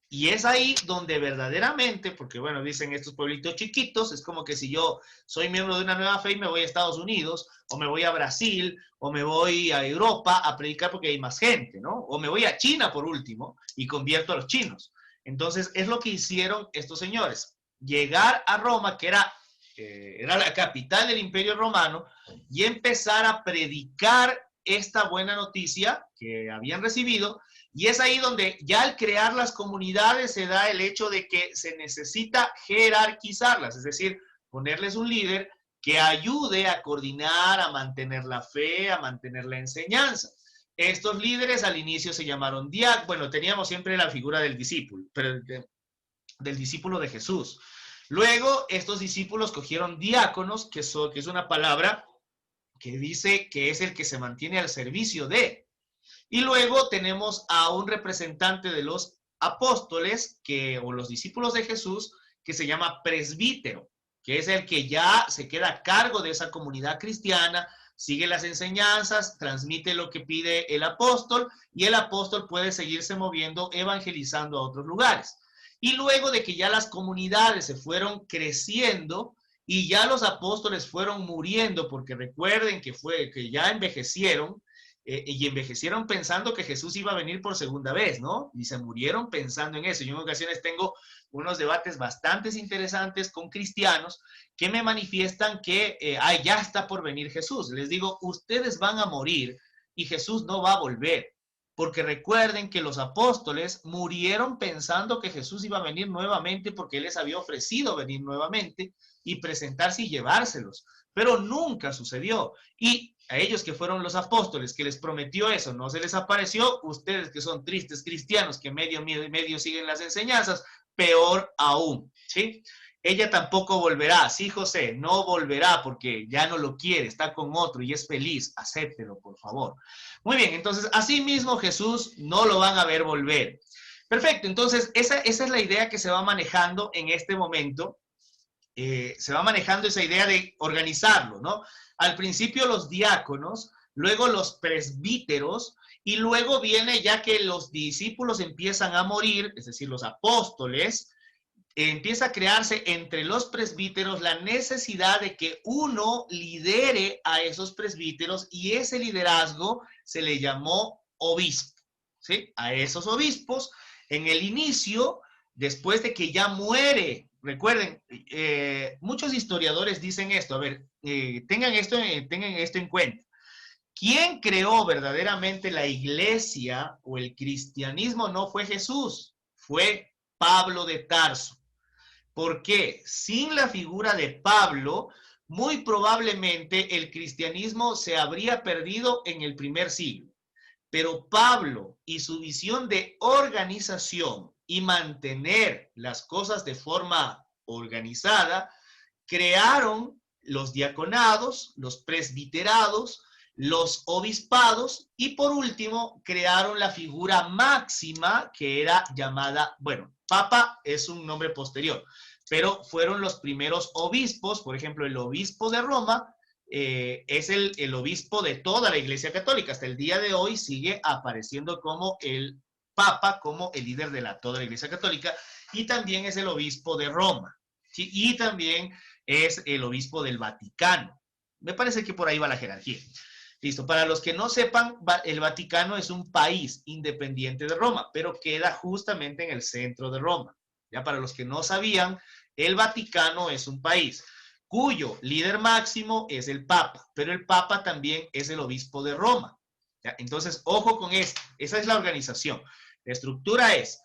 Y es ahí donde verdaderamente, porque bueno, dicen estos pueblitos chiquitos, es como que si yo soy miembro de una nueva fe y me voy a Estados Unidos, o me voy a Brasil, o me voy a Europa a predicar porque hay más gente, ¿no? O me voy a China por último y convierto a los chinos. Entonces es lo que hicieron estos señores, llegar a Roma, que era la capital del Imperio Romano, y empezar a predicar esta buena noticia que habían recibido. Y es ahí donde ya al crear las comunidades se da el hecho de que se necesita jerarquizarlas, es decir, ponerles un líder que ayude a coordinar, a mantener la fe, a mantener la enseñanza. Estos líderes al inicio se llamaron diáconos. Bueno, teníamos siempre la figura del discípulo, pero del discípulo de Jesús. Luego, estos discípulos cogieron diáconos, que es una palabra que dice que es el que se mantiene al servicio de. Y luego tenemos a un representante de los apóstoles, o los discípulos de Jesús, que se llama presbítero, que es el que ya se queda a cargo de esa comunidad cristiana, sigue las enseñanzas, transmite lo que pide el apóstol, y el apóstol puede seguirse moviendo, evangelizando a otros lugares. Y luego de que ya las comunidades se fueron creciendo y ya los apóstoles fueron muriendo, porque recuerden que ya envejecieron, y envejecieron pensando que Jesús iba a venir por segunda vez, ¿no? Y se murieron pensando en eso. Yo en ocasiones tengo unos debates bastante interesantes con cristianos que me manifiestan que ya está por venir Jesús. Les digo, ustedes van a morir y Jesús no va a volver. Porque recuerden que los apóstoles murieron pensando que Jesús iba a venir nuevamente porque Él les había ofrecido venir nuevamente y presentarse y llevárselos. Pero nunca sucedió. Y a ellos que fueron los apóstoles, que les prometió eso, no se les apareció. Ustedes que son tristes cristianos, que medio siguen las enseñanzas, peor aún, ¿sí? Ella tampoco volverá. Sí, José, no volverá porque ya no lo quiere, está con otro y es feliz. Acéptelo, por favor. Muy bien, entonces, así mismo Jesús no lo van a ver volver. Perfecto, entonces, esa es la idea que se va manejando en este momento. Se va manejando esa idea de organizarlo, ¿no? Al principio los diáconos, luego los presbíteros, y luego viene ya que los discípulos empiezan a morir, es decir, los apóstoles, empieza a crearse entre los presbíteros la necesidad de que uno lidere a esos presbíteros y ese liderazgo se le llamó obispo, ¿sí? A esos obispos, en el inicio, después de que ya muere, recuerden, muchos historiadores dicen esto, a ver, tengan esto en cuenta. ¿Quién creó verdaderamente la iglesia o el cristianismo? No fue Jesús, fue Pablo de Tarso. ¿Por qué? Sin la figura de Pablo, muy probablemente el cristianismo se habría perdido en el primer siglo. Pero Pablo y su visión de organización y mantener las cosas de forma organizada, crearon los diaconados, los presbiterados, los obispados y por último crearon la figura máxima que era llamada, bueno, papa es un nombre posterior, pero fueron los primeros obispos, por ejemplo, el obispo de Roma es el obispo de toda la Iglesia Católica. Hasta el día de hoy sigue apareciendo como el papa, como el líder de toda la Iglesia Católica, y también es el obispo de Roma, ¿sí? Y también es el obispo del Vaticano. Me parece que por ahí va la jerarquía. Listo, para los que no sepan, el Vaticano es un país independiente de Roma, pero queda justamente en el centro de Roma. Ya para los que no sabían, el Vaticano es un país cuyo líder máximo es el Papa, pero el Papa también es el obispo de Roma. ¿Ya? Entonces, ojo con esto, esa es la organización. La estructura es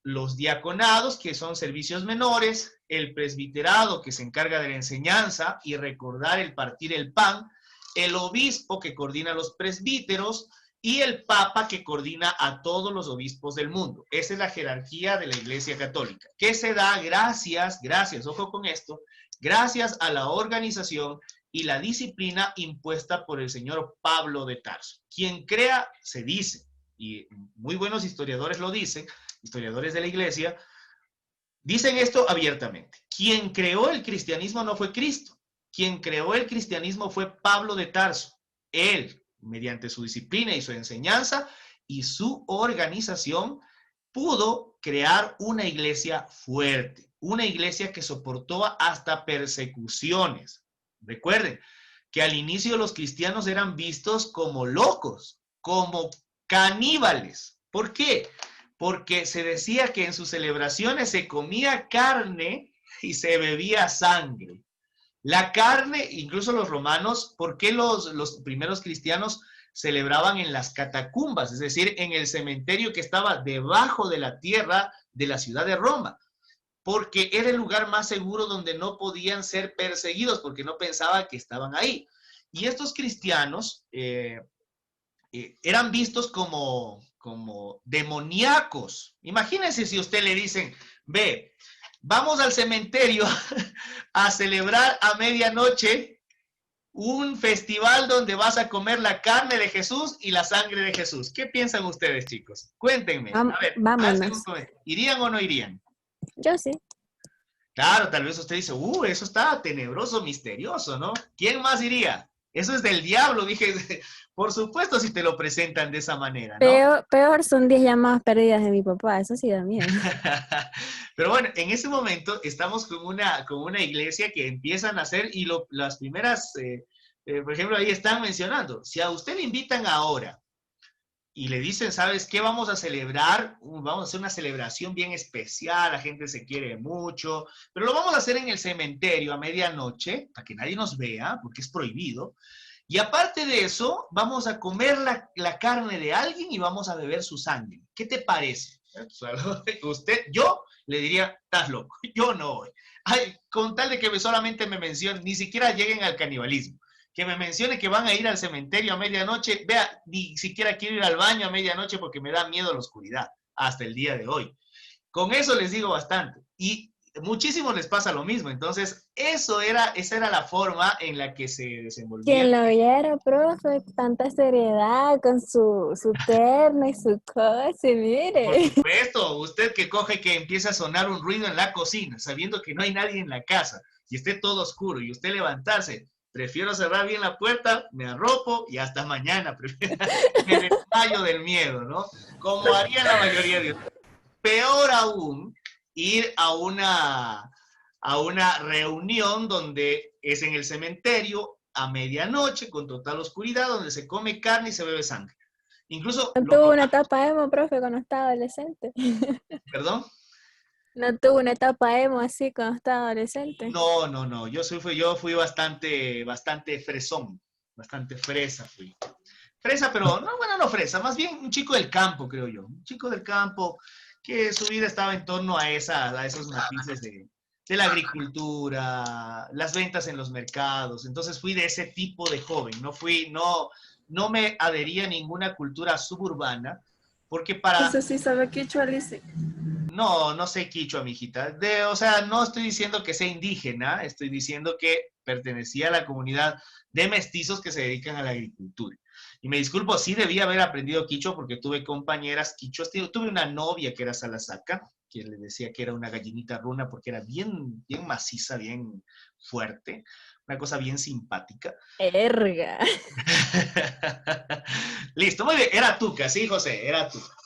los diaconados, que son servicios menores, el presbiterado, que se encarga de la enseñanza y recordar el partir el pan, el obispo, que coordina los presbíteros, y el papa, que coordina a todos los obispos del mundo. Esa es la jerarquía de la Iglesia Católica, que se da gracias, ojo con esto, gracias a la organización y la disciplina impuesta por el señor Pablo de Tarso. Quien crea, se dice, y muy buenos historiadores lo dicen, historiadores de la Iglesia, dicen esto abiertamente. Quien creó el cristianismo no fue Cristo. Quien creó el cristianismo fue Pablo de Tarso. Él, mediante su disciplina y su enseñanza y su organización, pudo crear una iglesia fuerte, una iglesia que soportó hasta persecuciones. Recuerden que al inicio los cristianos eran vistos como locos, como caníbales. ¿Por qué? Porque se decía que en sus celebraciones se comía carne y se bebía sangre. La carne, incluso los romanos, ¿por qué los primeros cristianos celebraban en las catacumbas? Es decir, en el cementerio que estaba debajo de la tierra de la ciudad de Roma. Porque era el lugar más seguro donde no podían ser perseguidos, porque no pensaban que estaban ahí. Y estos cristianos eran vistos como demoníacos. Imagínense si a usted le dicen, ve, vamos al cementerio a celebrar a medianoche un festival donde vas a comer la carne de Jesús y la sangre de Jesús. ¿Qué piensan ustedes, chicos? Cuéntenme. A ver, vámonos. ¿Irían o no irían? Yo sí. Claro, tal vez usted dice, eso está tenebroso, misterioso, ¿no? ¿Quién más iría? Eso es del diablo, dije, por supuesto si te lo presentan de esa manera, ¿no? Peor son 10 llamadas perdidas de mi papá, eso sí da miedo. Pero bueno, en ese momento estamos con una iglesia que empiezan a hacer y las primeras, por ejemplo, ahí están mencionando, si a usted le invitan ahora y le dicen, ¿sabes qué? Vamos a celebrar, vamos a hacer una celebración bien especial, la gente se quiere mucho, pero lo vamos a hacer en el cementerio a medianoche, para que nadie nos vea, porque es prohibido. Y aparte de eso, vamos a comer la carne de alguien y vamos a beber su sangre. ¿Qué te parece? Yo le diría, estás loco, yo no voy. Ay, con tal de que solamente me mencionen, ni siquiera lleguen al canibalismo. Que me mencione que van a ir al cementerio a medianoche, vea, ni siquiera quiero ir al baño a medianoche porque me da miedo la oscuridad, hasta el día de hoy. Con eso les digo bastante. Y muchísimos les pasa lo mismo. Entonces, esa era la forma en la que se desenvolvía. Quien lo viera, profe, tanta seriedad con su terno y su cosa, y Por mire. supuesto, usted que coge que empieza a sonar un ruido en la cocina, sabiendo que no hay nadie en la casa, y esté todo oscuro, y usted levantarse, prefiero cerrar bien la puerta, me arropo y hasta mañana, me desmayo del miedo, ¿no? Como haría la mayoría de ustedes. Peor aún, ir a una reunión donde es en el cementerio a medianoche con total oscuridad, donde se come carne y se bebe sangre. Incluso No los tuvo una romanos, etapa emo, profe, cuando estaba adolescente. perdón. No tuvo una etapa emo así cuando estaba adolescente. No, no, no. Yo fui bastante fresón, bastante fresa fui. Fresa, pero no, bueno, no fresa, más bien un chico del campo, creo yo. Un chico del campo que su vida estaba en torno a esos matices de la agricultura, las ventas en los mercados. Entonces fui de ese tipo de joven. No me adherí a ninguna cultura suburbana, porque para Eso sí sabe quichua, Lizzy. no, no sé quichua, mijita. O sea, no estoy diciendo que sea indígena, estoy diciendo que pertenecía a la comunidad de mestizos que se dedican a la agricultura. Y me disculpo, sí debía haber aprendido quichua porque tuve compañeras quichuas. Tuve una novia que era salasaca, que le decía que era una gallinita runa porque era bien maciza, bien fuerte, una cosa bien simpática. Erga. Listo, muy bien, era tuca, sí, José, era tuca.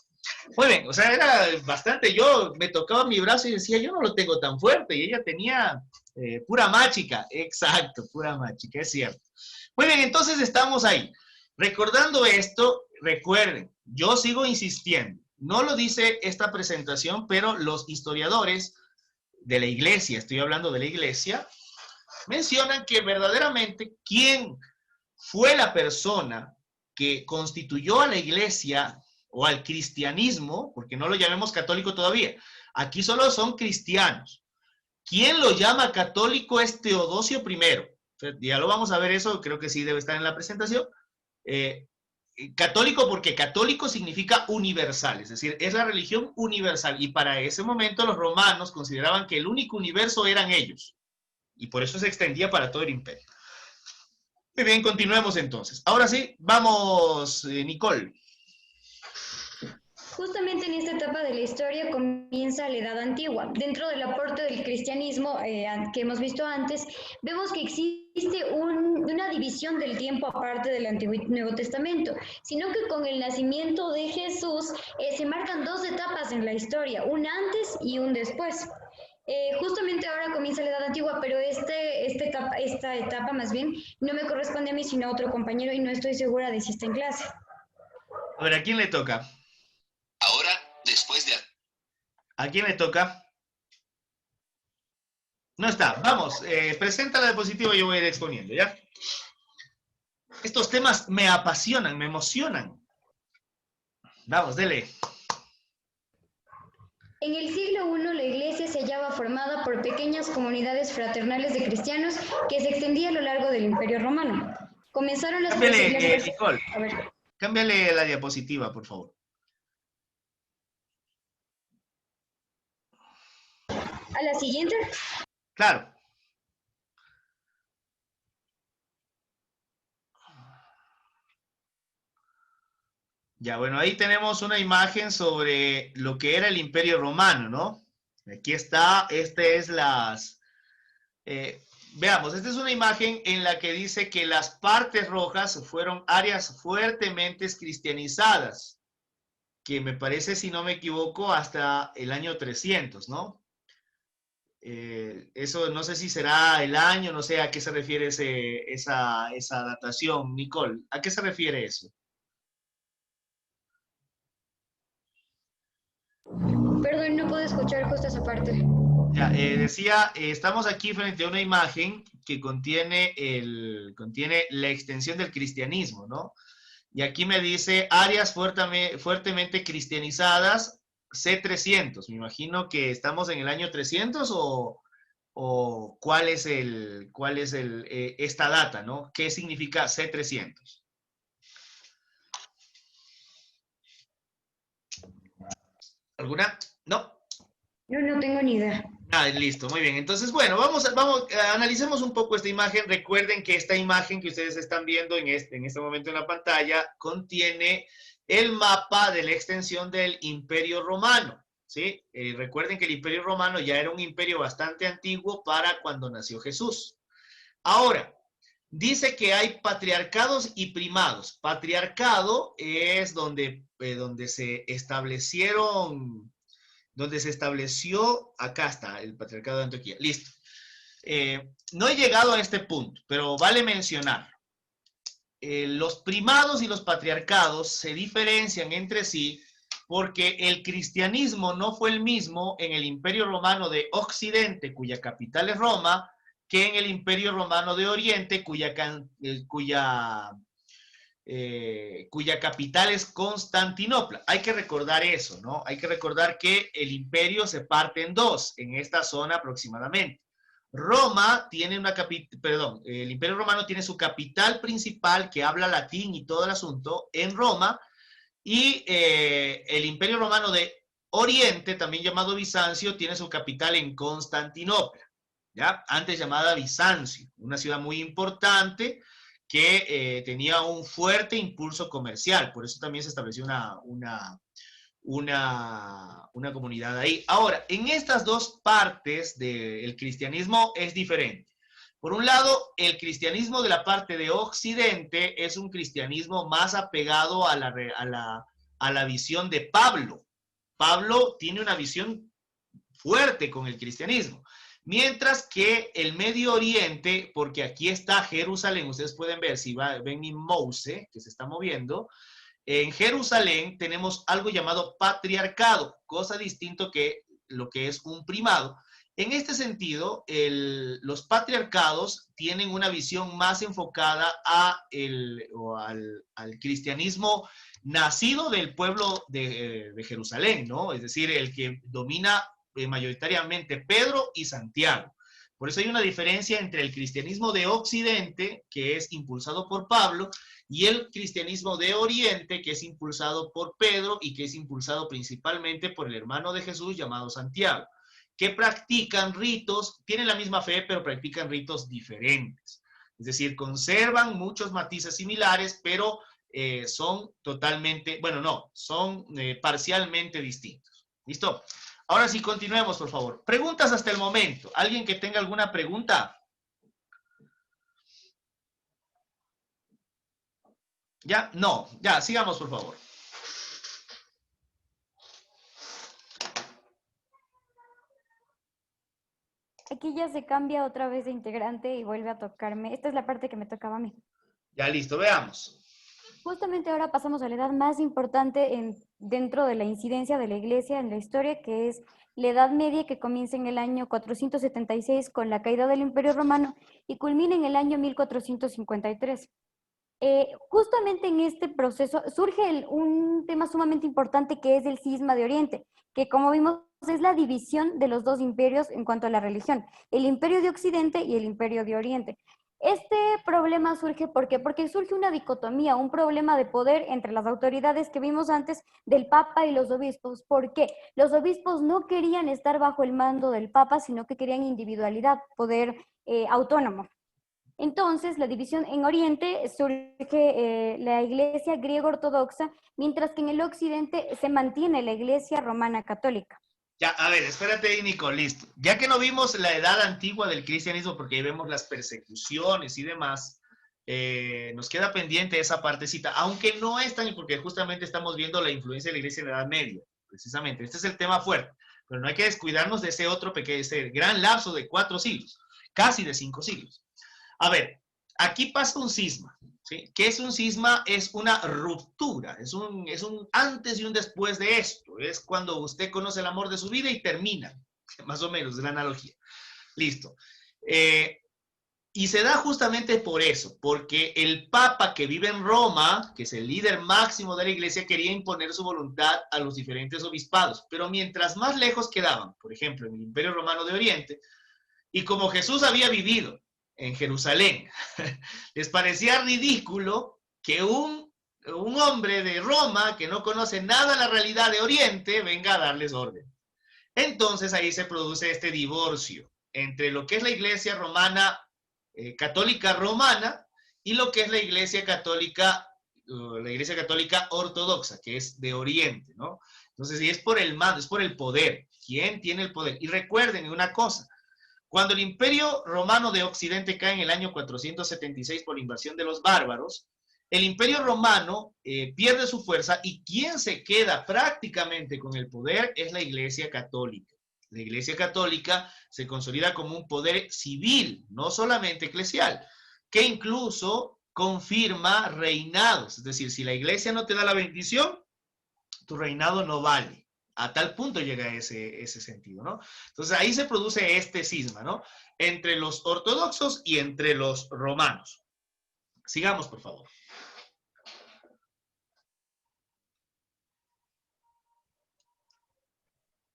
Muy bien, o sea, era bastante, yo me tocaba mi brazo y decía, yo no lo tengo tan fuerte, y ella tenía pura mágica, exacto, pura mágica, es cierto. Muy bien, entonces estamos ahí. Recordando esto, recuerden, yo sigo insistiendo, no lo dice esta presentación, pero los historiadores de la iglesia, estoy hablando de la iglesia, mencionan que verdaderamente quién fue la persona que constituyó a la iglesia o al cristianismo, porque no lo llamemos católico todavía, aquí solo son cristianos. ¿Quién lo llama católico es Teodosio I? Ya lo vamos a ver eso, creo que sí debe estar en la presentación. Eh, católico porque católico significa universal, es decir, es la religión universal, y para ese momento los romanos consideraban que el único universo eran ellos, y por eso se extendía para todo el imperio. Muy bien, continuemos entonces. Ahora sí, vamos, Nicole. Justamente en esta etapa de la historia comienza la Edad Antigua. Dentro del aporte del cristianismo que hemos visto antes, vemos que existe una división del tiempo aparte del Antiguo y Nuevo Testamento, sino que con el nacimiento de Jesús se marcan dos etapas en la historia, un antes y un después. Justamente ahora comienza la Edad Antigua, pero esta etapa más bien no me corresponde a mí, sino a otro compañero y no estoy segura de si está en clase. A ver, ¿a quién le toca? Ahora, después de... ¿A quién le toca? No está. Vamos, presenta la diapositiva y yo voy a ir exponiendo, ¿ya? Estos temas me apasionan, me emocionan. Vamos, dele. En el siglo I, la iglesia se hallaba formada por pequeñas comunidades fraternales de cristianos que se extendía a lo largo del Imperio Romano. Comenzaron las Cámbiale, Nicole, a ver, cámbiale la diapositiva, por favor. a la siguiente. Claro. Ya, bueno, ahí tenemos una imagen sobre lo que era el Imperio Romano, ¿no? Aquí está, veamos, esta es una imagen en la que dice que las partes rojas fueron áreas fuertemente cristianizadas, que me parece, si no me equivoco, hasta el año 300, ¿no? Eso no sé si será el año, no sé a qué se refiere esa datación. Nicole, ¿a qué se refiere eso? Perdón, no puedo escuchar justo esa parte. Ya, decía, estamos aquí frente a una imagen que contiene la extensión del cristianismo, ¿no? Y aquí me dice áreas fuertemente cristianizadas, C300. Me imagino que estamos en el año 300 o cuál es esta data, ¿no? ¿Qué significa C300? ¿Alguna? No. No tengo ni idea. Ah, listo, muy bien. Entonces, bueno, analicemos un poco esta imagen. Recuerden que esta imagen que ustedes están viendo en este momento en la pantalla contiene el mapa de la extensión del Imperio Romano, ¿sí? Recuerden que el Imperio Romano ya era un imperio bastante antiguo para cuando nació Jesús. Ahora, dice que hay patriarcados y primados. Patriarcado es donde se estableció, acá está, el patriarcado de Antioquía. Listo. No he llegado a este punto, pero vale mencionar. Los primados y los patriarcados se diferencian entre sí porque el cristianismo no fue el mismo en el Imperio Romano de Occidente, cuya capital es Roma, que en el Imperio Romano de Oriente, cuya capital es Constantinopla. Hay que recordar eso, ¿no? Hay que recordar que el imperio se parte en dos, en esta zona aproximadamente. Roma tiene el Imperio Romano tiene su capital principal, que habla latín y todo el asunto, en Roma, y el Imperio Romano de Oriente, también llamado Bizancio, tiene su capital en Constantinopla, ¿ya? Antes llamada Bizancio, una ciudad muy importante, que tenía un fuerte impulso comercial, por eso también se estableció una comunidad ahí. Ahora, en estas dos partes del cristianismo es diferente. Por un lado, el cristianismo de la parte de Occidente es un cristianismo más apegado a la visión de Pablo. Pablo tiene una visión fuerte con el cristianismo. Mientras que el Medio Oriente, porque aquí está Jerusalén, ustedes pueden ver, si ven mi mouse que se está moviendo, en Jerusalén tenemos algo llamado patriarcado, cosa distinto que lo que es un primado. En este sentido, los patriarcados tienen una visión más enfocada al cristianismo nacido del pueblo de Jerusalén, ¿no? Es decir, el que domina mayoritariamente Pedro y Santiago. Por eso hay una diferencia entre el cristianismo de Occidente, que es impulsado por Pablo, y el cristianismo de Oriente, que es impulsado por Pedro y que es impulsado principalmente por el hermano de Jesús llamado Santiago, que practican ritos, tienen la misma fe, pero practican ritos diferentes. Es decir, conservan muchos matices similares, pero son totalmente, bueno, no, son parcialmente distintos. ¿Listo? Ahora sí, continuemos, por favor. Preguntas hasta el momento. ¿Alguien que tenga alguna pregunta? ¿Ya? No. Ya, sigamos, por favor. Aquí ya se cambia otra vez de integrante y vuelve a tocarme. Esta es la parte que me tocaba a mí. Ya, listo, veamos. Justamente ahora pasamos a la edad más importante dentro de la incidencia de la Iglesia en la historia, que es la Edad Media, que comienza en el año 476 con la caída del Imperio Romano y culmina en el año 1453. Justamente en este proceso surge un tema sumamente importante, que es el cisma de Oriente, que como vimos es la división de los dos imperios en cuanto a la religión, el Imperio de Occidente y el Imperio de Oriente. Este problema surge porque surge una dicotomía, un problema de poder entre las autoridades que vimos antes del Papa y los obispos. ¿Por qué? Los obispos no querían estar bajo el mando del Papa, sino que querían individualidad, poder autónomo. Entonces, la división en Oriente surge la Iglesia griego ortodoxa, mientras que en el Occidente se mantiene la Iglesia romana católica. Ya, a ver, espérate ahí, Nico, listo. Ya que no vimos la edad antigua del cristianismo, porque ahí vemos las persecuciones y demás, nos queda pendiente esa partecita, aunque no es tan, porque justamente estamos viendo la influencia de la iglesia en la Edad Media, precisamente. Este es el tema fuerte, pero no hay que descuidarnos de ese otro pequeño, ese gran lapso de 4 siglos, casi de 5 siglos. A ver, aquí pasa un cisma. ¿Sí? ¿Qué es un cisma? Es una ruptura, es un antes y un después de esto. Es cuando usted conoce el amor de su vida y termina, más o menos, es la analogía. Listo. Y se da justamente por eso, porque el Papa que vive en Roma, que es el líder máximo de la iglesia, quería imponer su voluntad a los diferentes obispados. Pero mientras más lejos quedaban, por ejemplo, en el Imperio Romano de Oriente, y como Jesús había vivido en Jerusalén, les parecía ridículo que un hombre de Roma que no conoce nada de la realidad de Oriente venga a darles orden. Entonces ahí se produce este divorcio entre lo que es la iglesia romana, católica romana, y lo que es la iglesia católica ortodoxa, que es de Oriente, ¿no? Entonces, y es por el mando, es por el poder. ¿Quién tiene el poder? Y recuerden una cosa, cuando el Imperio Romano de Occidente cae en el año 476 por la invasión de los bárbaros, el Imperio Romano pierde su fuerza y quien se queda prácticamente con el poder es la Iglesia Católica. La Iglesia Católica se consolida como un poder civil, no solamente eclesial, que incluso confirma reinados. Es decir, si la Iglesia no te da la bendición, tu reinado no vale. A tal punto llega ese sentido, ¿no? Entonces ahí se produce este cisma, ¿no? Entre los ortodoxos y entre los romanos. Sigamos, por favor.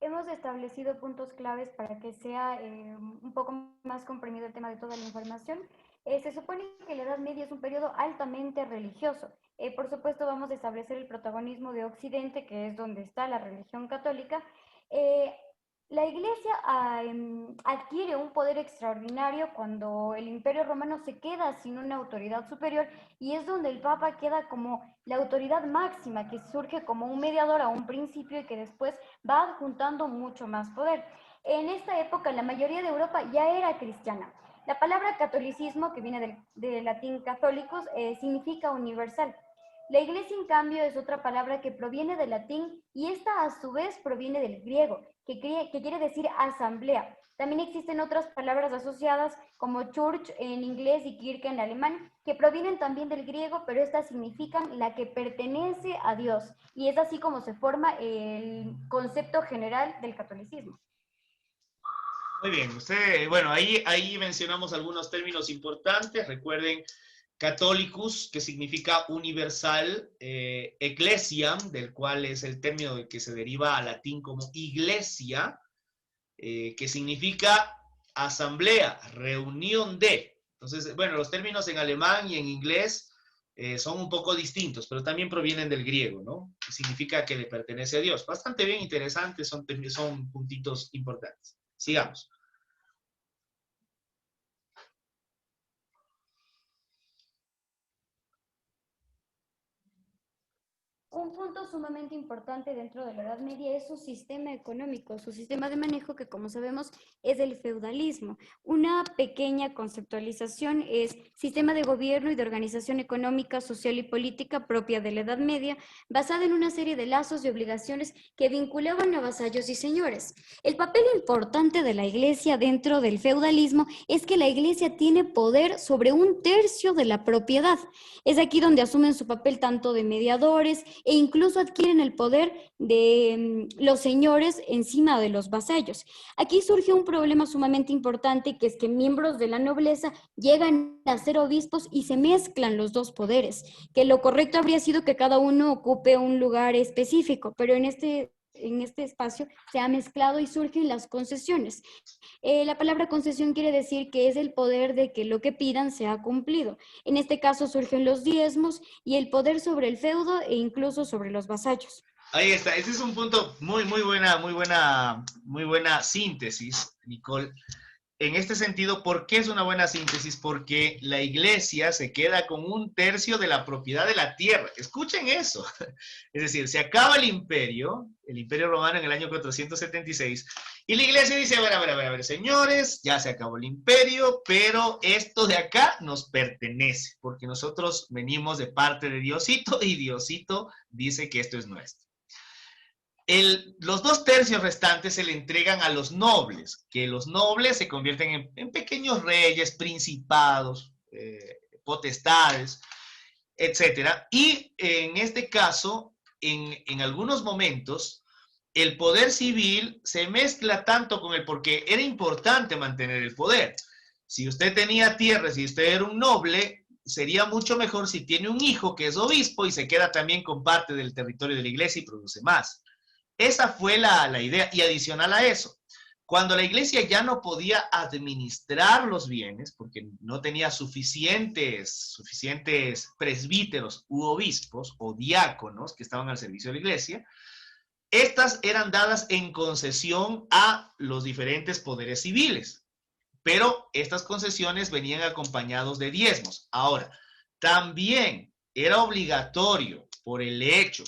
Hemos establecido puntos claves para que sea un poco más comprimido el tema de toda la información. Se supone que la Edad Media es un periodo altamente religioso. Por supuesto, vamos a establecer el protagonismo de Occidente, que es donde está la religión católica. La Iglesia adquiere un poder extraordinario cuando el Imperio Romano se queda sin una autoridad superior, y es donde el Papa queda como la autoridad máxima, que surge como un mediador a un principio y que después va adjuntando mucho más poder. En esta época la mayoría de Europa ya era cristiana. La palabra catolicismo, que viene del latín católicos, significa universal. La iglesia, en cambio, es otra palabra que proviene del latín y esta a su vez proviene del griego, que quiere decir asamblea. También existen otras palabras asociadas como church en inglés y kirche en alemán, que provienen también del griego, pero estas significan la que pertenece a Dios. Y es así como se forma el concepto general del catolicismo. Muy bien, usted, bueno, ahí mencionamos algunos términos importantes. Recuerden, Catholicus, que significa universal, ecclesiam, del cual es el término del que se deriva al latín como iglesia, que significa asamblea, reunión de. Entonces, bueno, los términos en alemán y en inglés son un poco distintos, pero también provienen del griego, ¿no? Que significa que le pertenece a Dios. Bastante bien, interesantes, son puntitos importantes. Sigamos. Un punto sumamente importante dentro de la Edad Media es su sistema económico, su sistema de manejo, que como sabemos es el feudalismo. Una pequeña conceptualización es sistema de gobierno y de organización económica, social y política propia de la Edad Media, basada en una serie de lazos y obligaciones que vinculaban a vasallos y señores. El papel importante de la Iglesia dentro del feudalismo es que la Iglesia tiene poder sobre 1/3 de la propiedad. Es aquí donde asumen su papel tanto de mediadores e incluso adquieren el poder de los señores encima de los vasallos. Aquí surge un problema sumamente importante, que es que miembros de la nobleza llegan a ser obispos y se mezclan los dos poderes, que lo correcto habría sido que cada uno ocupe un lugar específico, pero en este espacio se ha mezclado y surgen las concesiones. La palabra concesión quiere decir que es el poder de que lo que pidan sea cumplido. En este caso surgen los diezmos y el poder sobre el feudo e incluso sobre los vasallos. Ahí está, ese es un punto muy buena síntesis, Nicole. En este sentido, ¿por qué es una buena síntesis? Porque la iglesia se queda con 1/3 de la propiedad de la tierra. Escuchen eso. Es decir, se acaba el imperio romano en el año 476, y la iglesia dice, a ver, señores, ya se acabó el imperio, pero esto de acá nos pertenece, porque nosotros venimos de parte de Diosito, y Diosito dice que esto es nuestro. Los 2/3 restantes se le entregan a los nobles, que los nobles se convierten en pequeños reyes, principados, potestades, etc. Y en este caso, en algunos momentos, el poder civil se mezcla tanto con porque era importante mantener el poder. Si usted tenía tierra, si usted era un noble, sería mucho mejor si tiene un hijo que es obispo y se queda también con parte del territorio de la iglesia y produce más. Esa fue la idea. Y adicional a eso, cuando la iglesia ya no podía administrar los bienes, porque no tenía suficientes presbíteros u obispos o diáconos que estaban al servicio de la iglesia, Estas eran dadas en concesión a los diferentes poderes civiles, pero estas concesiones venían acompañados de diezmos. Ahora, también era obligatorio por el hecho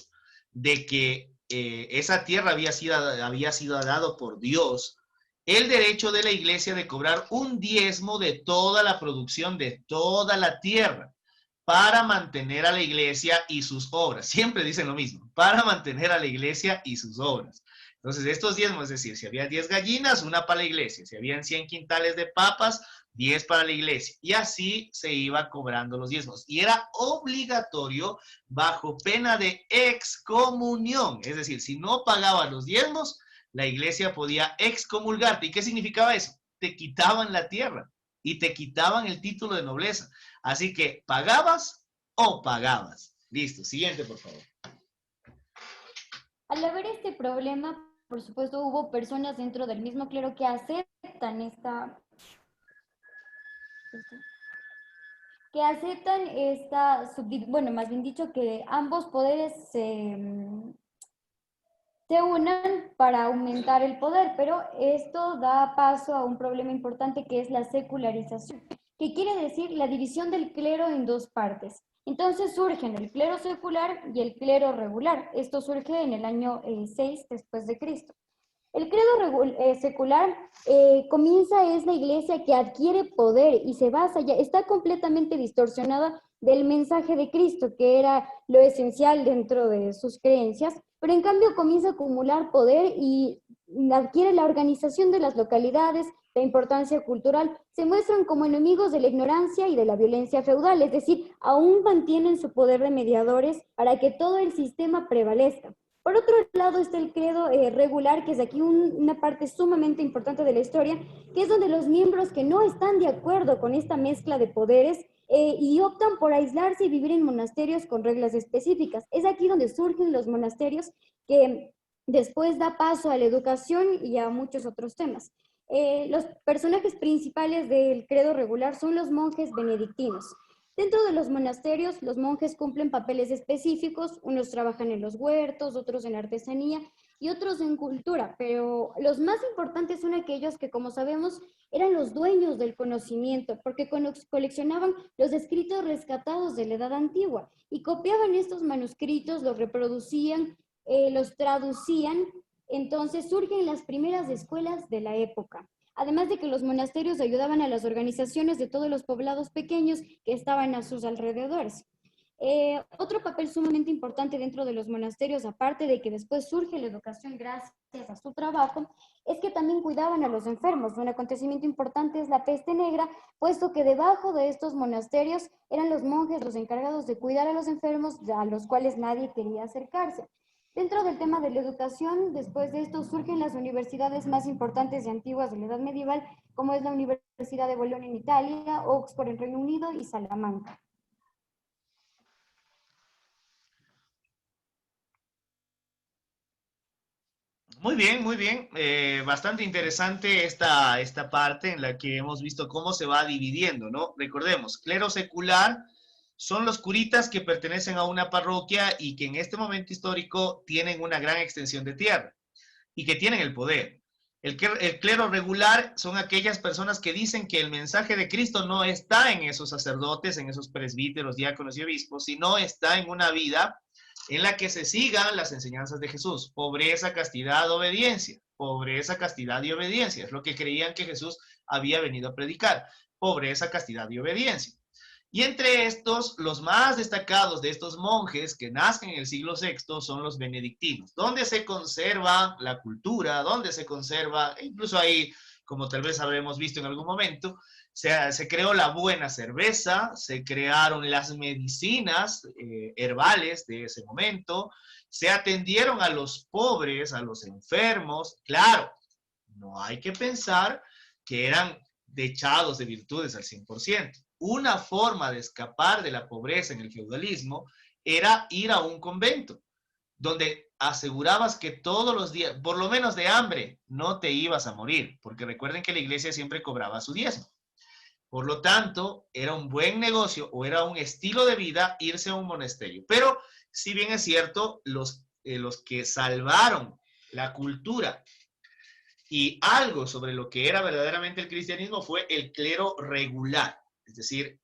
de que esa tierra había sido dado por Dios, el derecho de la iglesia de cobrar un diezmo de toda la producción de toda la tierra para mantener a la iglesia y sus obras. Siempre dicen lo mismo, para mantener a la iglesia y sus obras. Entonces, estos diezmos, es decir, si había 10 gallinas, una para la iglesia. Si habían 100 quintales de papas, 10 para la iglesia. Y así se iba cobrando los diezmos. Y era obligatorio bajo pena de excomunión. Es decir, si no pagabas los diezmos, la iglesia podía excomulgarte. ¿Y qué significaba eso? Te quitaban la tierra y te quitaban el título de nobleza. Así que, ¿pagabas o pagabas? Listo, siguiente, por favor. Al haber este problema, por supuesto, hubo personas dentro del mismo clero que aceptan bueno, más bien dicho, que ambos poderes se unan para aumentar el poder, pero esto da paso a un problema importante que es la secularización, que quiere decir la división del clero en dos partes. Entonces surgen el clero secular y el clero regular. Esto surge en el año 6 después de Cristo. El credo secular es la iglesia que adquiere poder y se basa, ya está completamente distorsionada del mensaje de Cristo, que era lo esencial dentro de sus creencias, pero en cambio comienza a acumular poder y adquiere la organización de las localidades, la importancia cultural, se muestran como enemigos de la ignorancia y de la violencia feudal, es decir, aún mantienen su poder de mediadores para que todo el sistema prevalezca. Por otro lado está el credo regular, que es aquí una parte sumamente importante de la historia, que es donde los miembros que no están de acuerdo con esta mezcla de poderes y optan por aislarse y vivir en monasterios con reglas específicas. Es aquí donde surgen los monasterios, que después da paso a la educación y a muchos otros temas. Los personajes principales del credo regular son los monjes benedictinos. Dentro de los monasterios, los monjes cumplen papeles específicos, unos trabajan en los huertos, otros en artesanía y otros en cultura, pero los más importantes son aquellos que, como sabemos, eran los dueños del conocimiento, porque coleccionaban los escritos rescatados de la Edad Antigua y copiaban estos manuscritos, los reproducían, los traducían. Entonces surgen las primeras escuelas de la época. Además de que los monasterios ayudaban a las organizaciones de todos los poblados pequeños que estaban a sus alrededores. Otro papel sumamente importante dentro de los monasterios, aparte de que después surge la educación gracias a su trabajo, es que también cuidaban a los enfermos. Un acontecimiento importante es la peste negra, puesto que debajo de estos monasterios eran los monjes los encargados de cuidar a los enfermos, a los cuales nadie quería acercarse. Dentro del tema de la educación, después de esto surgen las universidades más importantes y antiguas de la Edad Medieval, como es la Universidad de Bolonia en Italia, Oxford en Reino Unido y Salamanca. Muy bien, muy bien. Bastante interesante esta parte en la que hemos visto cómo se va dividiendo, ¿no? Recordemos, clero secular son los curitas que pertenecen a una parroquia y que en este momento histórico tienen una gran extensión de tierra y que tienen el poder. El clero regular son aquellas personas que dicen que el mensaje de Cristo no está en esos sacerdotes, en esos presbíteros, diáconos y obispos, sino está en una vida en la que se sigan las enseñanzas de Jesús. Pobreza, castidad, obediencia. Pobreza, castidad y obediencia. Es lo que creían que Jesús había venido a predicar. Pobreza, castidad y obediencia. Y entre estos, los más destacados de estos monjes que nacen en el siglo VI son los benedictinos, donde se conserva la cultura, donde se conserva, incluso ahí, como tal vez habremos visto en algún momento, se creó la buena cerveza, se crearon las medicinas herbales de ese momento, se atendieron a los pobres, a los enfermos. Claro, no hay que pensar que eran dechados de virtudes al 100%. Una forma de escapar de la pobreza en el feudalismo era ir a un convento, donde asegurabas que todos los días, por lo menos de hambre, no te ibas a morir, porque recuerden que la iglesia siempre cobraba su diezmo. Por lo tanto, era un buen negocio o era un estilo de vida irse a un monasterio. Pero, si bien es cierto, los los que salvaron la cultura y algo sobre lo que era verdaderamente el cristianismo fue el clero regular. Es decir,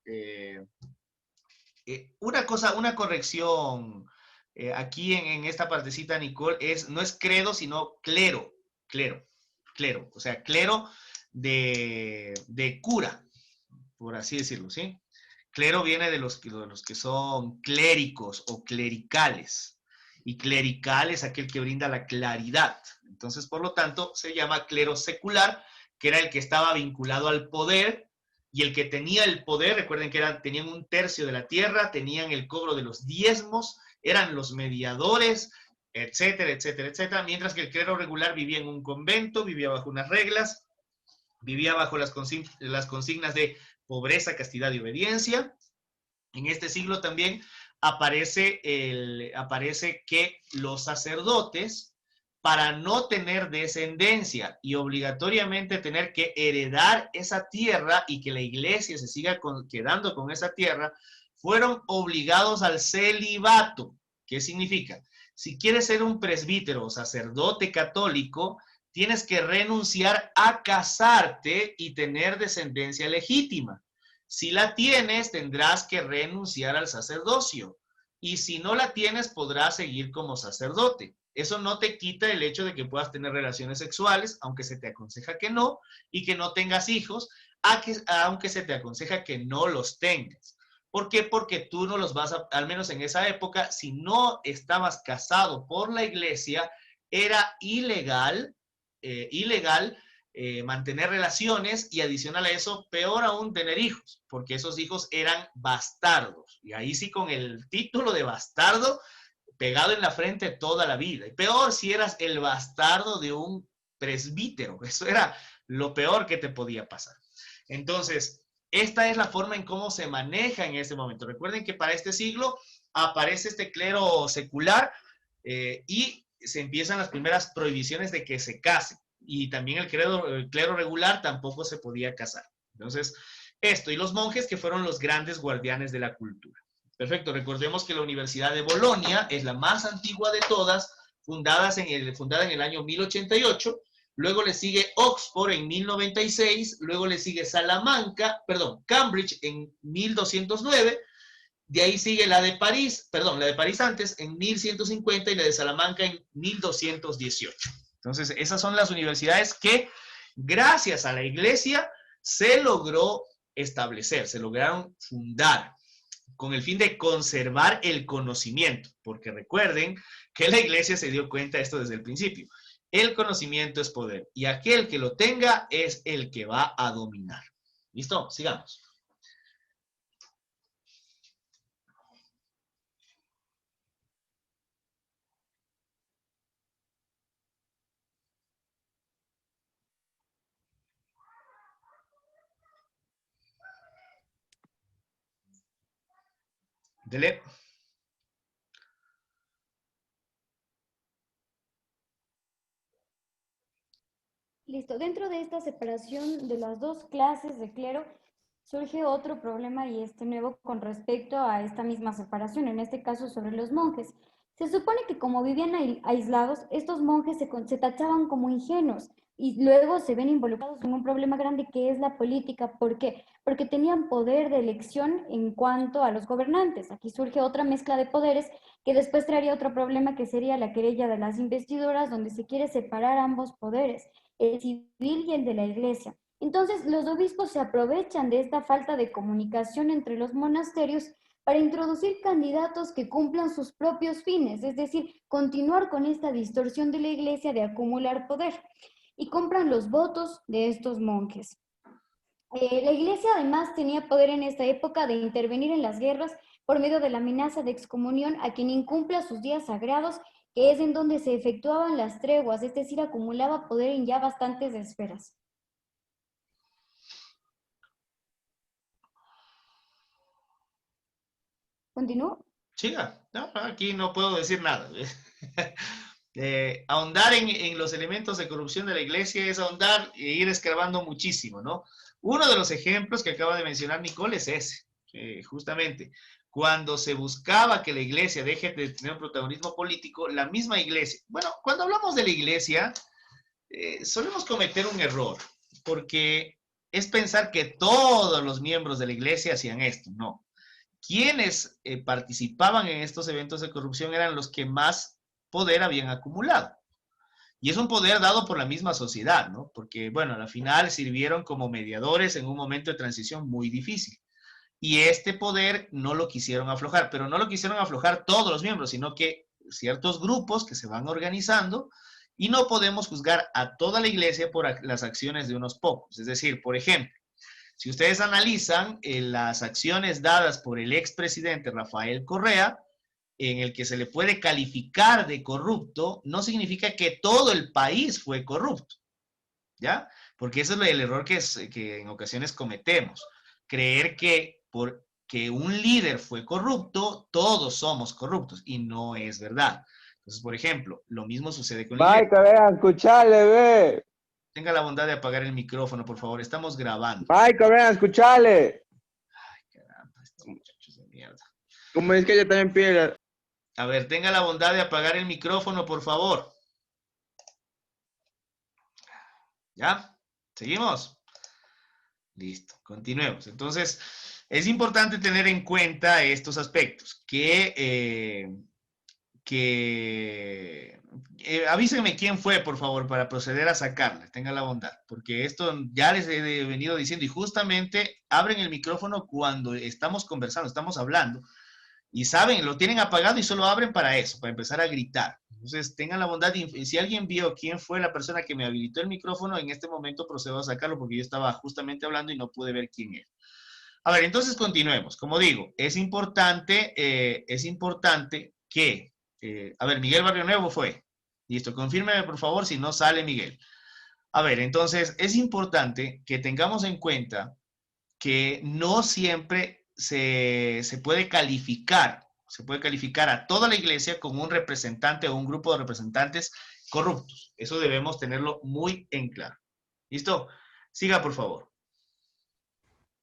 una corrección aquí en esta partecita, Nicole, no es credo, sino clero, o sea, clero de cura, por así decirlo, ¿sí? Clero viene de los que son clérigos o clericales, y clerical es aquel que brinda la claridad. Entonces, por lo tanto, se llama clero secular, que era el que estaba vinculado al poder, y el que tenía el poder, recuerden que tenían 1/3 de la tierra, tenían el cobro de los diezmos, eran los mediadores, etcétera, etcétera, etcétera, mientras que el clero regular vivía en un convento, vivía bajo unas reglas, vivía bajo las consignas de pobreza, castidad y obediencia. En este siglo también aparece que los sacerdotes, para no tener descendencia y obligatoriamente tener que heredar esa tierra y que la iglesia se siga quedando con esa tierra, fueron obligados al celibato. ¿Qué significa? Si quieres ser un presbítero o sacerdote católico, tienes que renunciar a casarte y tener descendencia legítima. Si la tienes, tendrás que renunciar al sacerdocio. Y si no la tienes, podrás seguir como sacerdote. Eso no te quita el hecho de que puedas tener relaciones sexuales, aunque se te aconseja que no, y que no tengas hijos, aunque se te aconseja que no los tengas. ¿Por qué? Porque tú no los vas a, al menos en esa época, si no estabas casado por la iglesia, era ilegal mantener relaciones, y adicional a eso, peor aún, tener hijos, porque esos hijos eran bastardos. Y ahí sí, con el título de bastardo pegado en la frente toda la vida. Y peor si eras el bastardo de un presbítero. Eso era lo peor que te podía pasar. Entonces, esta es la forma en cómo se maneja en este momento. Recuerden que para este siglo aparece este clero secular y se empiezan las primeras prohibiciones de que se casen. Y también el clero regular tampoco se podía casar. Entonces, esto, y los monjes, que fueron los grandes guardianes de la cultura. Perfecto, recordemos que la Universidad de Bolonia es la más antigua de todas, fundada en el año 1088, luego le sigue Oxford en 1096, luego le sigue Cambridge en 1209, de ahí sigue la de París antes, en 1150, y la de Salamanca en 1218. Entonces, esas son las universidades que, gracias a la iglesia, se logró establecer, se lograron fundar, con el fin de conservar el conocimiento, porque recuerden que la iglesia se dio cuenta de esto desde el principio. El conocimiento es poder, y aquel que lo tenga es el que va a dominar. ¿Listo? Sigamos. Dele. Listo. Dentro de esta separación de las dos clases de clero, surge otro problema, y este nuevo con respecto a esta misma separación, en este caso sobre los monjes. Se supone que como vivían aislados, estos monjes se tachaban como ingenuos, y luego se ven involucrados en un problema grande que es la política. ¿Por qué? Porque tenían poder de elección en cuanto a los gobernantes. Aquí surge otra mezcla de poderes que después traería otro problema, que sería la querella de las investiduras, donde se quiere separar ambos poderes, el civil y el de la iglesia. Entonces, los obispos se aprovechan de esta falta de comunicación entre los monasterios para introducir candidatos que cumplan sus propios fines, es decir, continuar con esta distorsión de la iglesia de acumular poder, y compran los votos de estos monjes. La iglesia además tenía poder en esta época de intervenir en las guerras por medio de la amenaza de excomunión a quien incumpla sus días sagrados, que es en donde se efectuaban las treguas, es decir, acumulaba poder en ya bastantes esferas. ¿Continúo? Siga. No, aquí no puedo decir nada. Ahondar en los elementos de corrupción de la iglesia es ahondar e ir escarbando muchísimo, ¿no? Uno de los ejemplos que acaba de mencionar Nicole es ese, justamente. cuando se buscaba que la iglesia deje de tener un protagonismo político, la misma iglesia, bueno, cuando hablamos de la iglesia, solemos cometer un error, porque es pensar que todos los miembros de la iglesia hacían esto, no. Quienes participaban en estos eventos de corrupción eran los que más poder habían acumulado. Y es un poder dado por la misma sociedad, ¿no? Porque, bueno, al final sirvieron como mediadores en un momento de transición muy difícil. Y este poder no lo quisieron aflojar, pero no lo quisieron aflojar todos los miembros, sino que ciertos grupos que se van organizando, y no podemos juzgar a toda la iglesia por las acciones de unos pocos. Es decir, por ejemplo, si ustedes analizan las acciones dadas por el expresidente Rafael Correa, en el que se le puede calificar de corrupto, no significa que todo el país fue corrupto, ¿ya? Porque ese es el error que en ocasiones cometemos. Creer que porque un líder fue corrupto, todos somos corruptos, y no es verdad. Entonces, por ejemplo, lo mismo sucede con la iglesia. Mike, vean, escuchale, ve. Tenga la bondad de apagar el micrófono, por favor. Estamos grabando. Mike, vean, escuchale. Ay, caramba, estos muchachos de mierda. Como es que ella también pide. A ver, tenga la bondad de apagar el micrófono, por favor. ¿Ya? ¿Seguimos? Listo, continuemos. Entonces, es importante tener en cuenta estos aspectos, avísenme quién fue, por favor, para proceder a sacarla, tenga la bondad, porque esto ya les he venido diciendo, y justamente abren el micrófono cuando estamos conversando, estamos hablando, y saben, lo tienen apagado y solo abren para eso, para empezar a gritar. Entonces, tengan la bondad, si alguien vio quién fue la persona que me habilitó el micrófono, en este momento procedo a sacarlo, porque yo estaba justamente hablando y no pude ver quién era. A ver, entonces continuemos. Como digo, es importante que... a ver, Miguel Barrio Nuevo fue. Listo, confírmeme por favor si no sale Miguel. A ver, entonces es importante que tengamos en cuenta que no siempre se puede calificar a toda la iglesia como un representante o un grupo de representantes corruptos. Eso debemos tenerlo muy en claro. ¿Listo? Siga, por favor.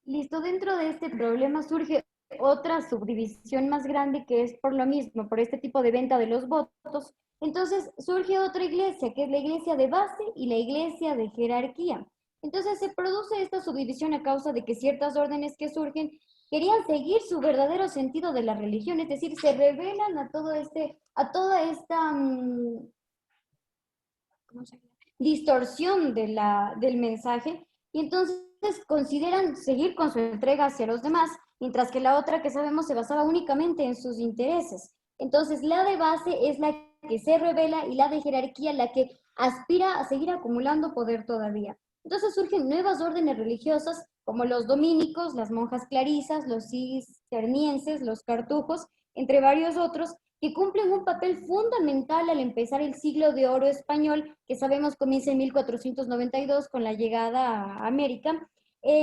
Listo, dentro de este problema surge otra subdivisión más grande que es por lo mismo, por este tipo de venta de los votos. Entonces surge otra iglesia, que es la iglesia de base y la iglesia de jerarquía. Entonces se produce esta subdivisión a causa de que ciertas órdenes que surgen querían seguir su verdadero sentido de la religión, es decir, se revelan a toda esta distorsión del mensaje, y entonces consideran seguir con su entrega hacia los demás, mientras que la otra, que sabemos, se basaba únicamente en sus intereses. Entonces la de base es la que se revela y la de jerarquía la que aspira a seguir acumulando poder todavía. Entonces surgen nuevas órdenes religiosas como los dominicos, las monjas clarisas, los cistercienses, los cartujos, entre varios otros, que cumplen un papel fundamental al empezar el siglo de oro español, que sabemos comienza en 1492 con la llegada a América,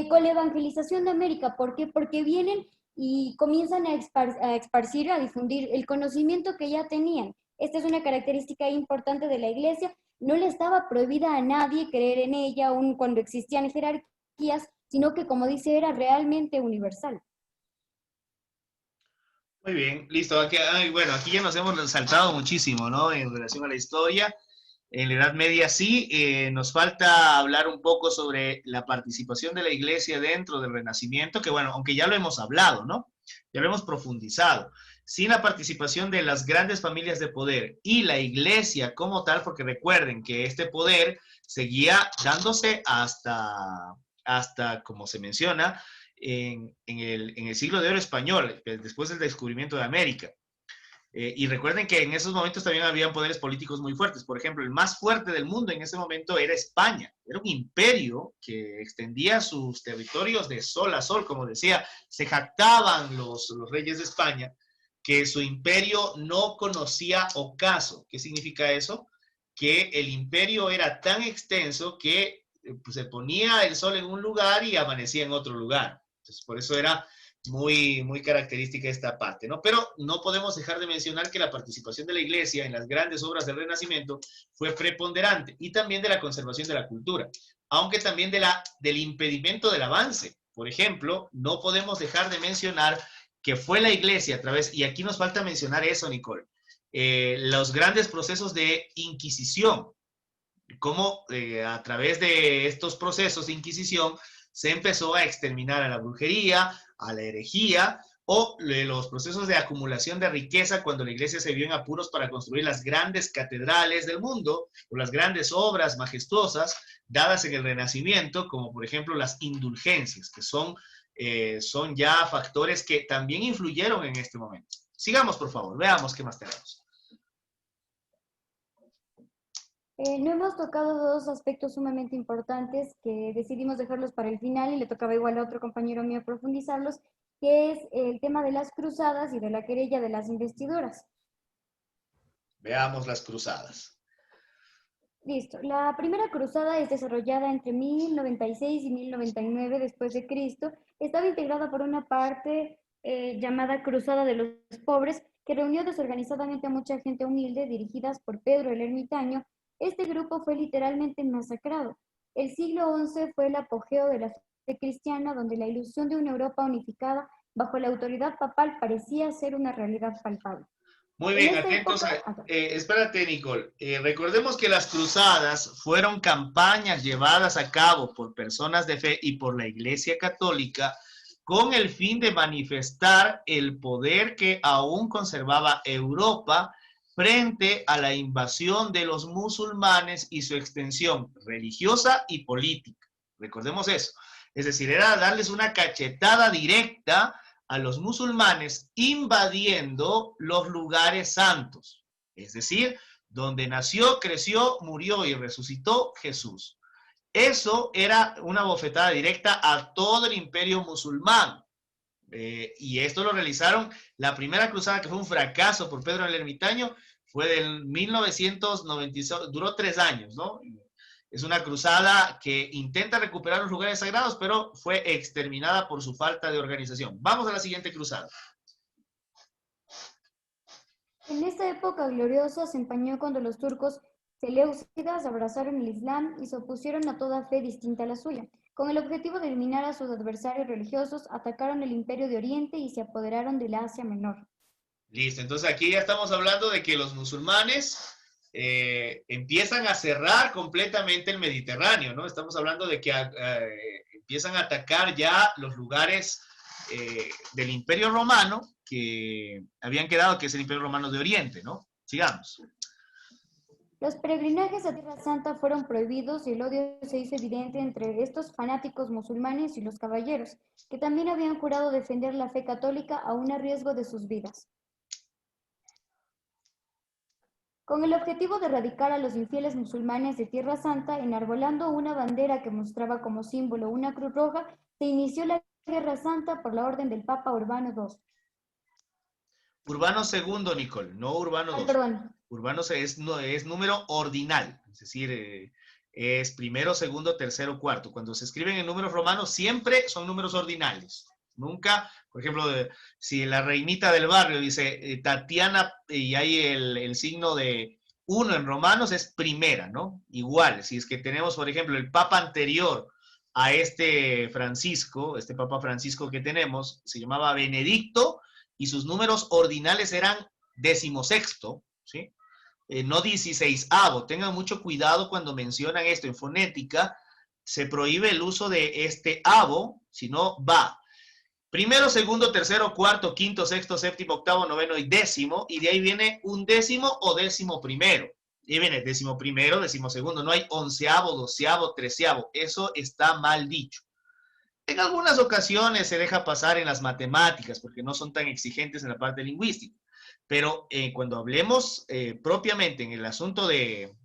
con la evangelización de América. ¿Por qué? Porque vienen y comienzan a esparcir, a difundir el conocimiento que ya tenían. Esta es una característica importante de la iglesia. No le estaba prohibida a nadie creer en ella, aun cuando existían jerarquías, sino que, como dice, era realmente universal. Muy bien, listo. Bueno, aquí ya nos hemos saltado muchísimo, ¿no? En relación a la historia. En la Edad Media sí, nos falta hablar un poco sobre la participación de la iglesia dentro del Renacimiento, que bueno, aunque ya lo hemos hablado, ¿no? Ya lo hemos profundizado. Sin la participación de las grandes familias de poder y la iglesia como tal, porque recuerden que este poder seguía dándose hasta como se menciona, en el siglo de oro español, después del descubrimiento de América. Y recuerden que en esos momentos también habían poderes políticos muy fuertes. Por ejemplo, el más fuerte del mundo en ese momento era España. Era un imperio que extendía sus territorios de sol a sol, como decía. Se jactaban los reyes de España que su imperio no conocía ocaso. ¿Qué significa eso? Que el imperio era tan extenso que pues, se ponía el sol en un lugar y amanecía en otro lugar. Entonces, por eso era muy, muy característica esta parte, ¿no? Pero no podemos dejar de mencionar que la participación de la iglesia en las grandes obras del Renacimiento fue preponderante, y también de la conservación de la cultura, aunque también del impedimento del avance. Por ejemplo, no podemos dejar de mencionar que fue la iglesia a través, y aquí nos falta mencionar eso, Nicole, los grandes procesos de Inquisición, cómo a través de estos procesos de Inquisición se empezó a exterminar a la brujería, a la herejía, o los procesos de acumulación de riqueza cuando la iglesia se vio en apuros para construir las grandes catedrales del mundo, o las grandes obras majestuosas dadas en el Renacimiento, como por ejemplo las indulgencias, que son ya factores que también influyeron en este momento. Sigamos, por favor, veamos qué más tenemos. No hemos tocado dos aspectos sumamente importantes que decidimos dejarlos para el final y le tocaba igual a otro compañero mío profundizarlos, que es el tema de las cruzadas y de la querella de las investiduras. Veamos las cruzadas. Listo. La primera cruzada es desarrollada entre 1096 y 1099 después de Cristo. Estaba integrada por una parte llamada Cruzada de los Pobres, que reunió desorganizadamente a mucha gente humilde, dirigidas por Pedro el Ermitaño. Este grupo fue literalmente masacrado. El siglo XI fue el apogeo de la fe cristiana, donde la ilusión de una Europa unificada bajo la autoridad papal parecía ser una realidad palpable. Muy bien, atentos a... espérate, Nicole. Recordemos que las cruzadas fueron campañas llevadas a cabo por personas de fe y por la Iglesia Católica con el fin de manifestar el poder que aún conservaba Europa frente a la invasión de los musulmanes y su extensión religiosa y política. Recordemos eso. Es decir, era darles una cachetada directa a los musulmanes invadiendo los lugares santos. Es decir, donde nació, creció, murió y resucitó Jesús. Eso era una bofetada directa a todo el imperio musulmán. Y esto lo realizaron, la primera cruzada, que fue un fracaso por Pedro el Ermitaño, fue del 1996, duró 3 años, ¿no? Es una cruzada que intenta recuperar los lugares sagrados, pero fue exterminada por su falta de organización. Vamos a la siguiente cruzada. En esta época gloriosa se empañó cuando los turcos seleucidas abrazaron el Islam y se opusieron a toda fe distinta a la suya. Con el objetivo de eliminar a sus adversarios religiosos, atacaron el Imperio de Oriente y se apoderaron de la Asia Menor. Listo, entonces aquí ya estamos hablando de que los musulmanes empiezan a cerrar completamente el Mediterráneo, ¿no? Estamos hablando de que empiezan a atacar ya los lugares del Imperio Romano que habían quedado, que es el Imperio Romano de Oriente, ¿no? Sigamos. Los peregrinajes a Tierra Santa fueron prohibidos y el odio se hizo evidente entre estos fanáticos musulmanes y los caballeros, que también habían jurado defender la fe católica aún a riesgo de sus vidas. Con el objetivo de erradicar a los infieles musulmanes de Tierra Santa, enarbolando una bandera que mostraba como símbolo una cruz roja, se inició la Guerra Santa por la orden del Papa Urbano II. Urbano II, Nicole, no Urbano II. Perdón. Urbano es número ordinal, es decir, es primero, segundo, tercero, cuarto. Cuando se escriben en números romanos, siempre son números ordinales. Nunca, por ejemplo, si la reinita del barrio dice Tatiana y hay el signo de 1 en romanos, es primera, ¿no? Igual, si es que tenemos, por ejemplo, el papa anterior a este Francisco, este papa Francisco que tenemos, se llamaba Benedicto y sus números ordinales eran 16º, ¿sí? No 16avo. Tengan mucho cuidado cuando mencionan esto en fonética. Se prohíbe el uso de este avo, sino va. Primero, segundo, tercero, cuarto, quinto, sexto, séptimo, octavo, noveno y décimo. Y de ahí viene un décimo o décimo primero. Y viene décimo primero, décimo segundo. No hay onceavo, doceavo, treceavo. Eso está mal dicho. En algunas ocasiones se deja pasar en las matemáticas porque no son tan exigentes en la parte lingüística. Pero cuando hablemos propiamente en el asunto de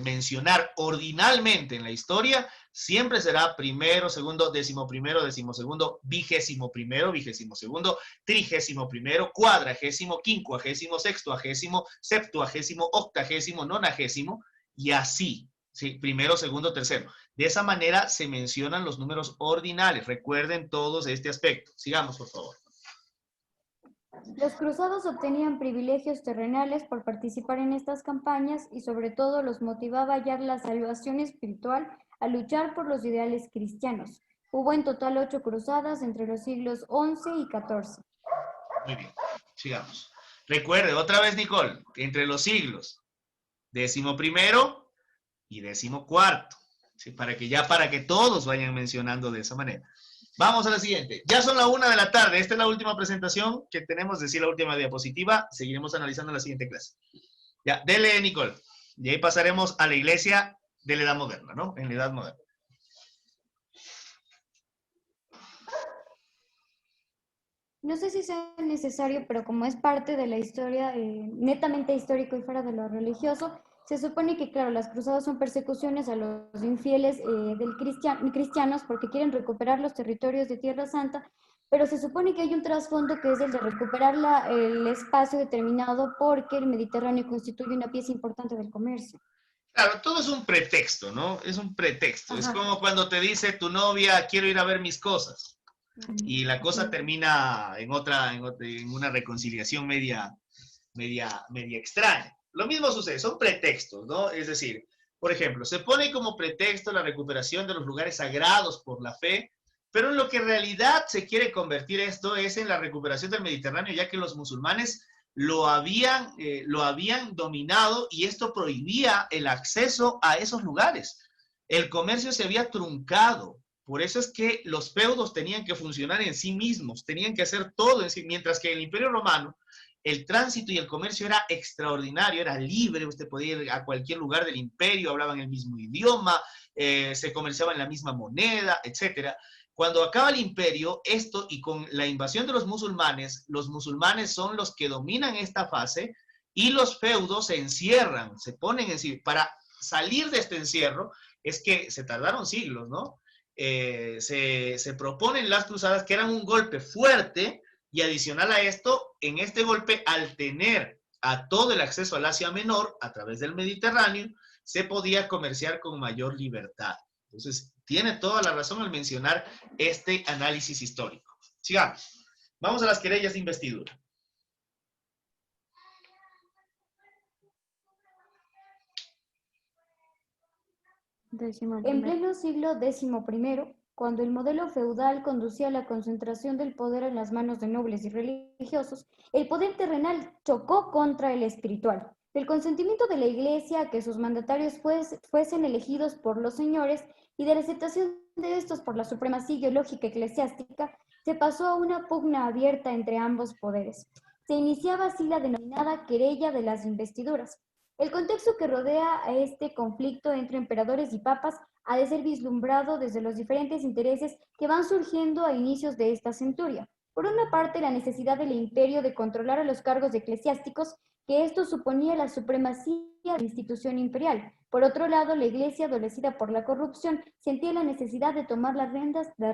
mencionar ordinalmente en la historia, siempre será primero, segundo, décimo primero, décimo segundo, vigésimo primero, vigésimo segundo, trigésimo primero, cuadragésimo, quincuagésimo, sextuagésimo, septuagésimo, octagésimo, nonagésimo, y así, ¿sí? Primero, segundo, tercero. De esa manera se mencionan los números ordinales. Recuerden todos este aspecto. Sigamos, por favor. Los cruzados obtenían privilegios terrenales por participar en estas campañas y sobre todo los motivaba a hallar la salvación espiritual a luchar por los ideales cristianos. Hubo en total 8 cruzadas entre los siglos XI y XIV. Muy bien, sigamos. Recuerde, otra vez, Nicole, entre los siglos XI y XIV, ¿sí? Para que todos vayan mencionando de esa manera. Vamos a la siguiente. Ya son la 1 de la tarde. Esta es la última presentación que tenemos, es decir, la última diapositiva. Seguiremos analizando en la siguiente clase. Ya, dele, Nicole. Y ahí pasaremos a la iglesia de la Edad Moderna, ¿no? En la Edad Moderna. No sé si sea necesario, pero como es parte de la historia netamente histórico y fuera de lo religioso, se supone que, claro, las cruzadas son persecuciones a los infieles cristianos porque quieren recuperar los territorios de Tierra Santa, pero se supone que hay un trasfondo que es el de recuperar el espacio determinado porque el Mediterráneo constituye una pieza importante del comercio. Claro, todo es un pretexto, ¿no? Es un pretexto. Ajá. Es como cuando te dice tu novia, quiero ir a ver mis cosas. Y la cosa termina en una reconciliación media extraña. Lo mismo sucede, son pretextos, ¿no? Es decir, por ejemplo, se pone como pretexto la recuperación de los lugares sagrados por la fe, pero en lo que en realidad se quiere convertir esto es en la recuperación del Mediterráneo, ya que los musulmanes lo habían dominado y esto prohibía el acceso a esos lugares. El comercio se había truncado. Por eso es que los feudos tenían que funcionar en sí mismos, tenían que hacer todo en sí, mientras que en el Imperio Romano el tránsito y el comercio era extraordinario, era libre, usted podía ir a cualquier lugar del imperio, hablaban el mismo idioma, se comerciaba en la misma moneda, etc. Cuando acaba el imperio, esto y con la invasión de los musulmanes son los que dominan esta fase y los feudos se encierran, se ponen en sí. Para salir de este encierro es que se tardaron siglos, ¿no? Se proponen las cruzadas que eran un golpe fuerte y adicional a esto, en este golpe, al tener a todo el acceso al Asia Menor a través del Mediterráneo, se podía comerciar con mayor libertad. Entonces, tiene toda la razón al mencionar este análisis histórico. Sigamos. Vamos a las querellas de investidura. En pleno siglo XI, cuando el modelo feudal conducía a la concentración del poder en las manos de nobles y religiosos, el poder terrenal chocó contra el espiritual. Del consentimiento de la Iglesia a que sus mandatarios fuesen elegidos por los señores y de la aceptación de estos por la supremacía ideológica eclesiástica, se pasó a una pugna abierta entre ambos poderes. Se iniciaba así la denominada querella de las investiduras. El contexto que rodea a este conflicto entre emperadores y papas ha de ser vislumbrado desde los diferentes intereses que van surgiendo a inicios de esta centuria. Por una parte, la necesidad del imperio de controlar a los cargos eclesiásticos, que esto suponía la supremacía de la institución imperial. Por otro lado, la Iglesia, adolecida por la corrupción, sentía la necesidad de tomar las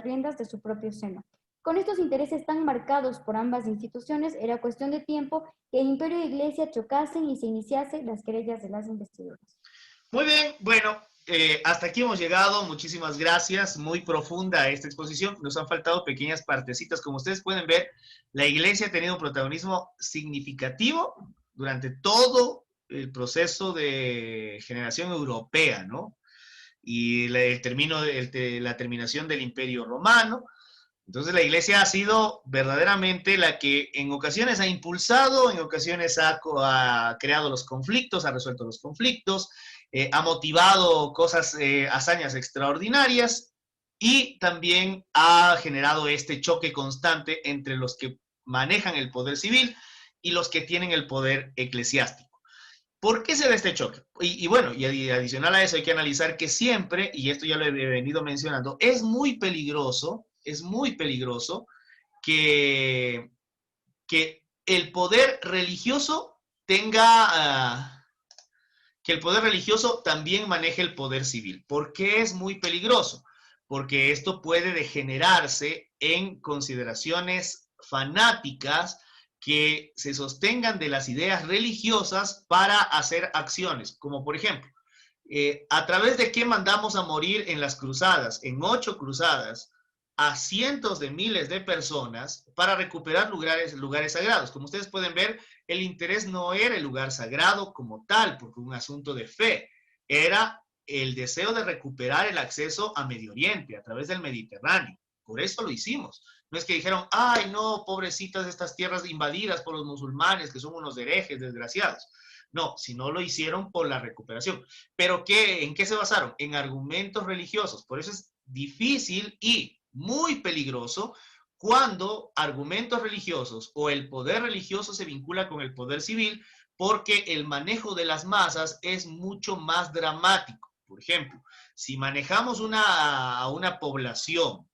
riendas de su propio seno. Con estos intereses tan marcados por ambas instituciones, era cuestión de tiempo que imperio e iglesia chocasen y se iniciasen las querellas de las investiduras. Muy bien, bueno, hasta aquí hemos llegado. Muchísimas gracias, muy profunda esta exposición. Nos han faltado pequeñas partecitas. Como ustedes pueden ver, la iglesia ha tenido un protagonismo significativo durante todo el proceso de generación europea, ¿no? Y la terminación del Imperio Romano. Entonces la iglesia ha sido verdaderamente la que en ocasiones ha impulsado, en ocasiones ha creado los conflictos, ha resuelto los conflictos, ha motivado hazañas extraordinarias y también ha generado este choque constante entre los que manejan el poder civil y los que tienen el poder eclesiástico. ¿Por qué se da este choque? Y bueno, y adicional a eso hay que analizar que siempre, y esto ya lo he venido mencionando, es muy peligroso que el poder religioso que el poder religioso también maneje el poder civil. ¿Por qué es muy peligroso? Porque esto puede degenerarse en consideraciones fanáticas que se sostengan de las ideas religiosas para hacer acciones, como por ejemplo, ¿a través de qué mandamos a morir en las cruzadas? En 8 cruzadas, a cientos de miles de personas para recuperar lugares sagrados. Como ustedes pueden ver, el interés no era el lugar sagrado como tal, porque un asunto de fe, era el deseo de recuperar el acceso a Medio Oriente a través del Mediterráneo. Por eso lo hicimos. No es que dijeron, ay, no, pobrecitas estas tierras invadidas por los musulmanes, que son unos herejes desgraciados. No, sino lo hicieron por la recuperación. ¿Pero qué, en qué se basaron? En argumentos religiosos. Por eso es difícil y muy peligroso cuando argumentos religiosos o el poder religioso se vincula con el poder civil, porque el manejo de las masas es mucho más dramático. Por ejemplo, si manejamos a una población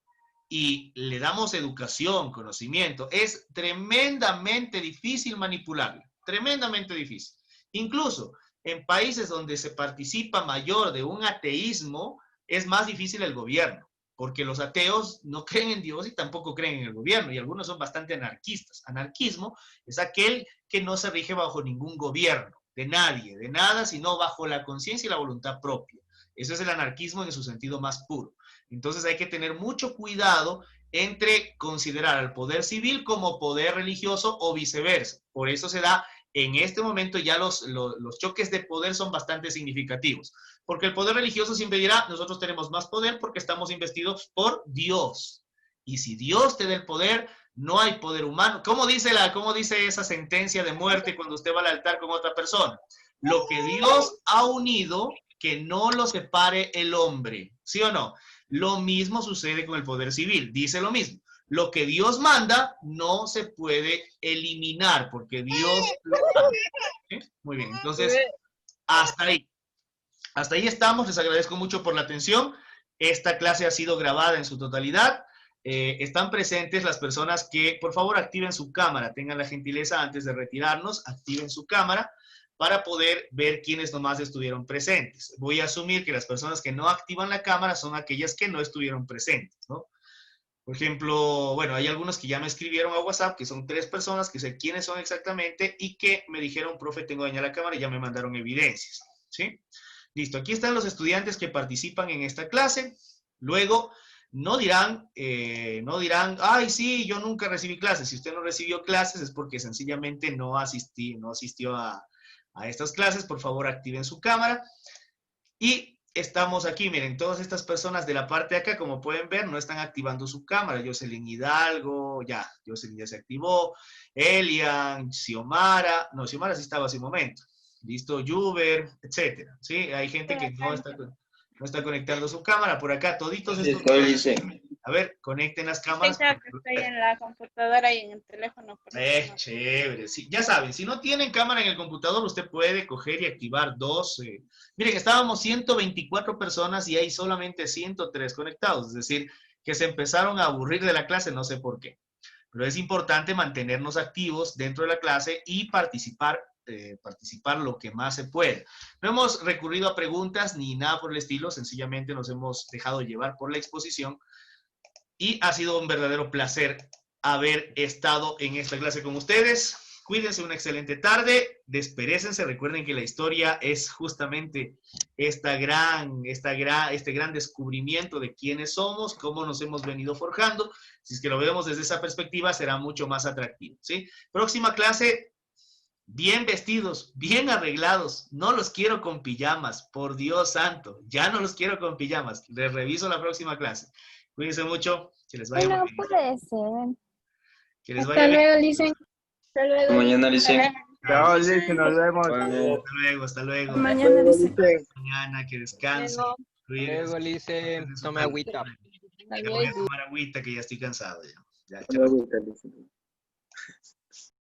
y le damos educación, conocimiento, es tremendamente difícil manipularla, tremendamente difícil. Incluso en países donde se participa mayor de un ateísmo, es más difícil el gobierno, porque los ateos no creen en Dios y tampoco creen en el gobierno, y algunos son bastante anarquistas. Anarquismo es aquel que no se rige bajo ningún gobierno, de nadie, de nada, sino bajo la conciencia y la voluntad propia. Eso es el anarquismo en su sentido más puro. Entonces hay que tener mucho cuidado entre considerar al poder civil como poder religioso o viceversa. Por eso se da en este momento ya los choques de poder son bastante significativos. Porque el poder religioso siempre dirá, nosotros tenemos más poder porque estamos investidos por Dios. Y si Dios te da el poder, no hay poder humano. ¿Cómo dice esa sentencia de muerte cuando usted va al altar con otra persona? Lo que Dios ha unido, que no lo separe el hombre. ¿Sí o no? Lo mismo sucede con el poder civil. Dice lo mismo. Lo que Dios manda no se puede eliminar porque Dios lo manda. ¿Sí? Muy bien, entonces, hasta ahí. Hasta ahí estamos. Les agradezco mucho por la atención. Esta clase ha sido grabada en su totalidad. Están presentes las personas que, por favor, activen su cámara. Tengan la gentileza antes de retirarnos, activen su cámara para poder ver quiénes nomás estuvieron presentes. Voy a asumir que las personas que no activan la cámara son aquellas que no estuvieron presentes, ¿no? Por ejemplo, bueno, hay algunos que ya me escribieron a WhatsApp, que son 3 personas, que sé quiénes son exactamente, y que me dijeron, profe, tengo dañada la cámara, y ya me mandaron evidencias, ¿sí? Listo, aquí están los estudiantes que participan en esta clase. Luego, no dirán, ay, sí, yo nunca recibí clases. Si usted no recibió clases es porque sencillamente no asistió a estas clases. Por favor, activen su cámara. Y estamos aquí, miren, todas estas personas de la parte de acá, como pueden ver, no están activando su cámara. Jocelyn Hidalgo, Jocelyn ya se activó. Elian, Xiomara, no, Xiomara sí estaba hace un momento. Listo, Juber, etcétera. ¿Sí? Hay gente que no está conectando su cámara. Por acá, toditos estos. A ver, conecten las cámaras. Estoy en la computadora y en el teléfono. Chévere. Sí, ya saben, si no tienen cámara en el computador, usted puede coger y activar 2. Miren, estábamos 124 personas y hay solamente 103 conectados. Es decir, que se empezaron a aburrir de la clase, no sé por qué. Pero es importante mantenernos activos dentro de la clase y participar lo que más se puede. No hemos recurrido a preguntas ni nada por el estilo, sencillamente nos hemos dejado llevar por la exposición. Y ha sido un verdadero placer haber estado en esta clase con ustedes. Cuídense, una excelente tarde. Desperécense. Recuerden que la historia es justamente este gran descubrimiento de quiénes somos, cómo nos hemos venido forjando. Si es que lo vemos desde esa perspectiva, será mucho más atractivo, ¿sí? Próxima clase, bien vestidos, bien arreglados. No los quiero con pijamas, por Dios santo. Ya no los quiero con pijamas. Les reviso la próxima clase. Cuídense mucho, que les vaya muy bien. Puede ser. Que les vaya bien. Hasta luego, Licen. Hasta luego. Mañana, Licen. Chao, Licen, nos vemos. Hasta luego. Mañana, Licen. Mañana, que descansen. Luego, Licen, tome agüita. Ya voy a tomar agüita, que ya estoy cansado. Ya, chao. Agüita, Licen.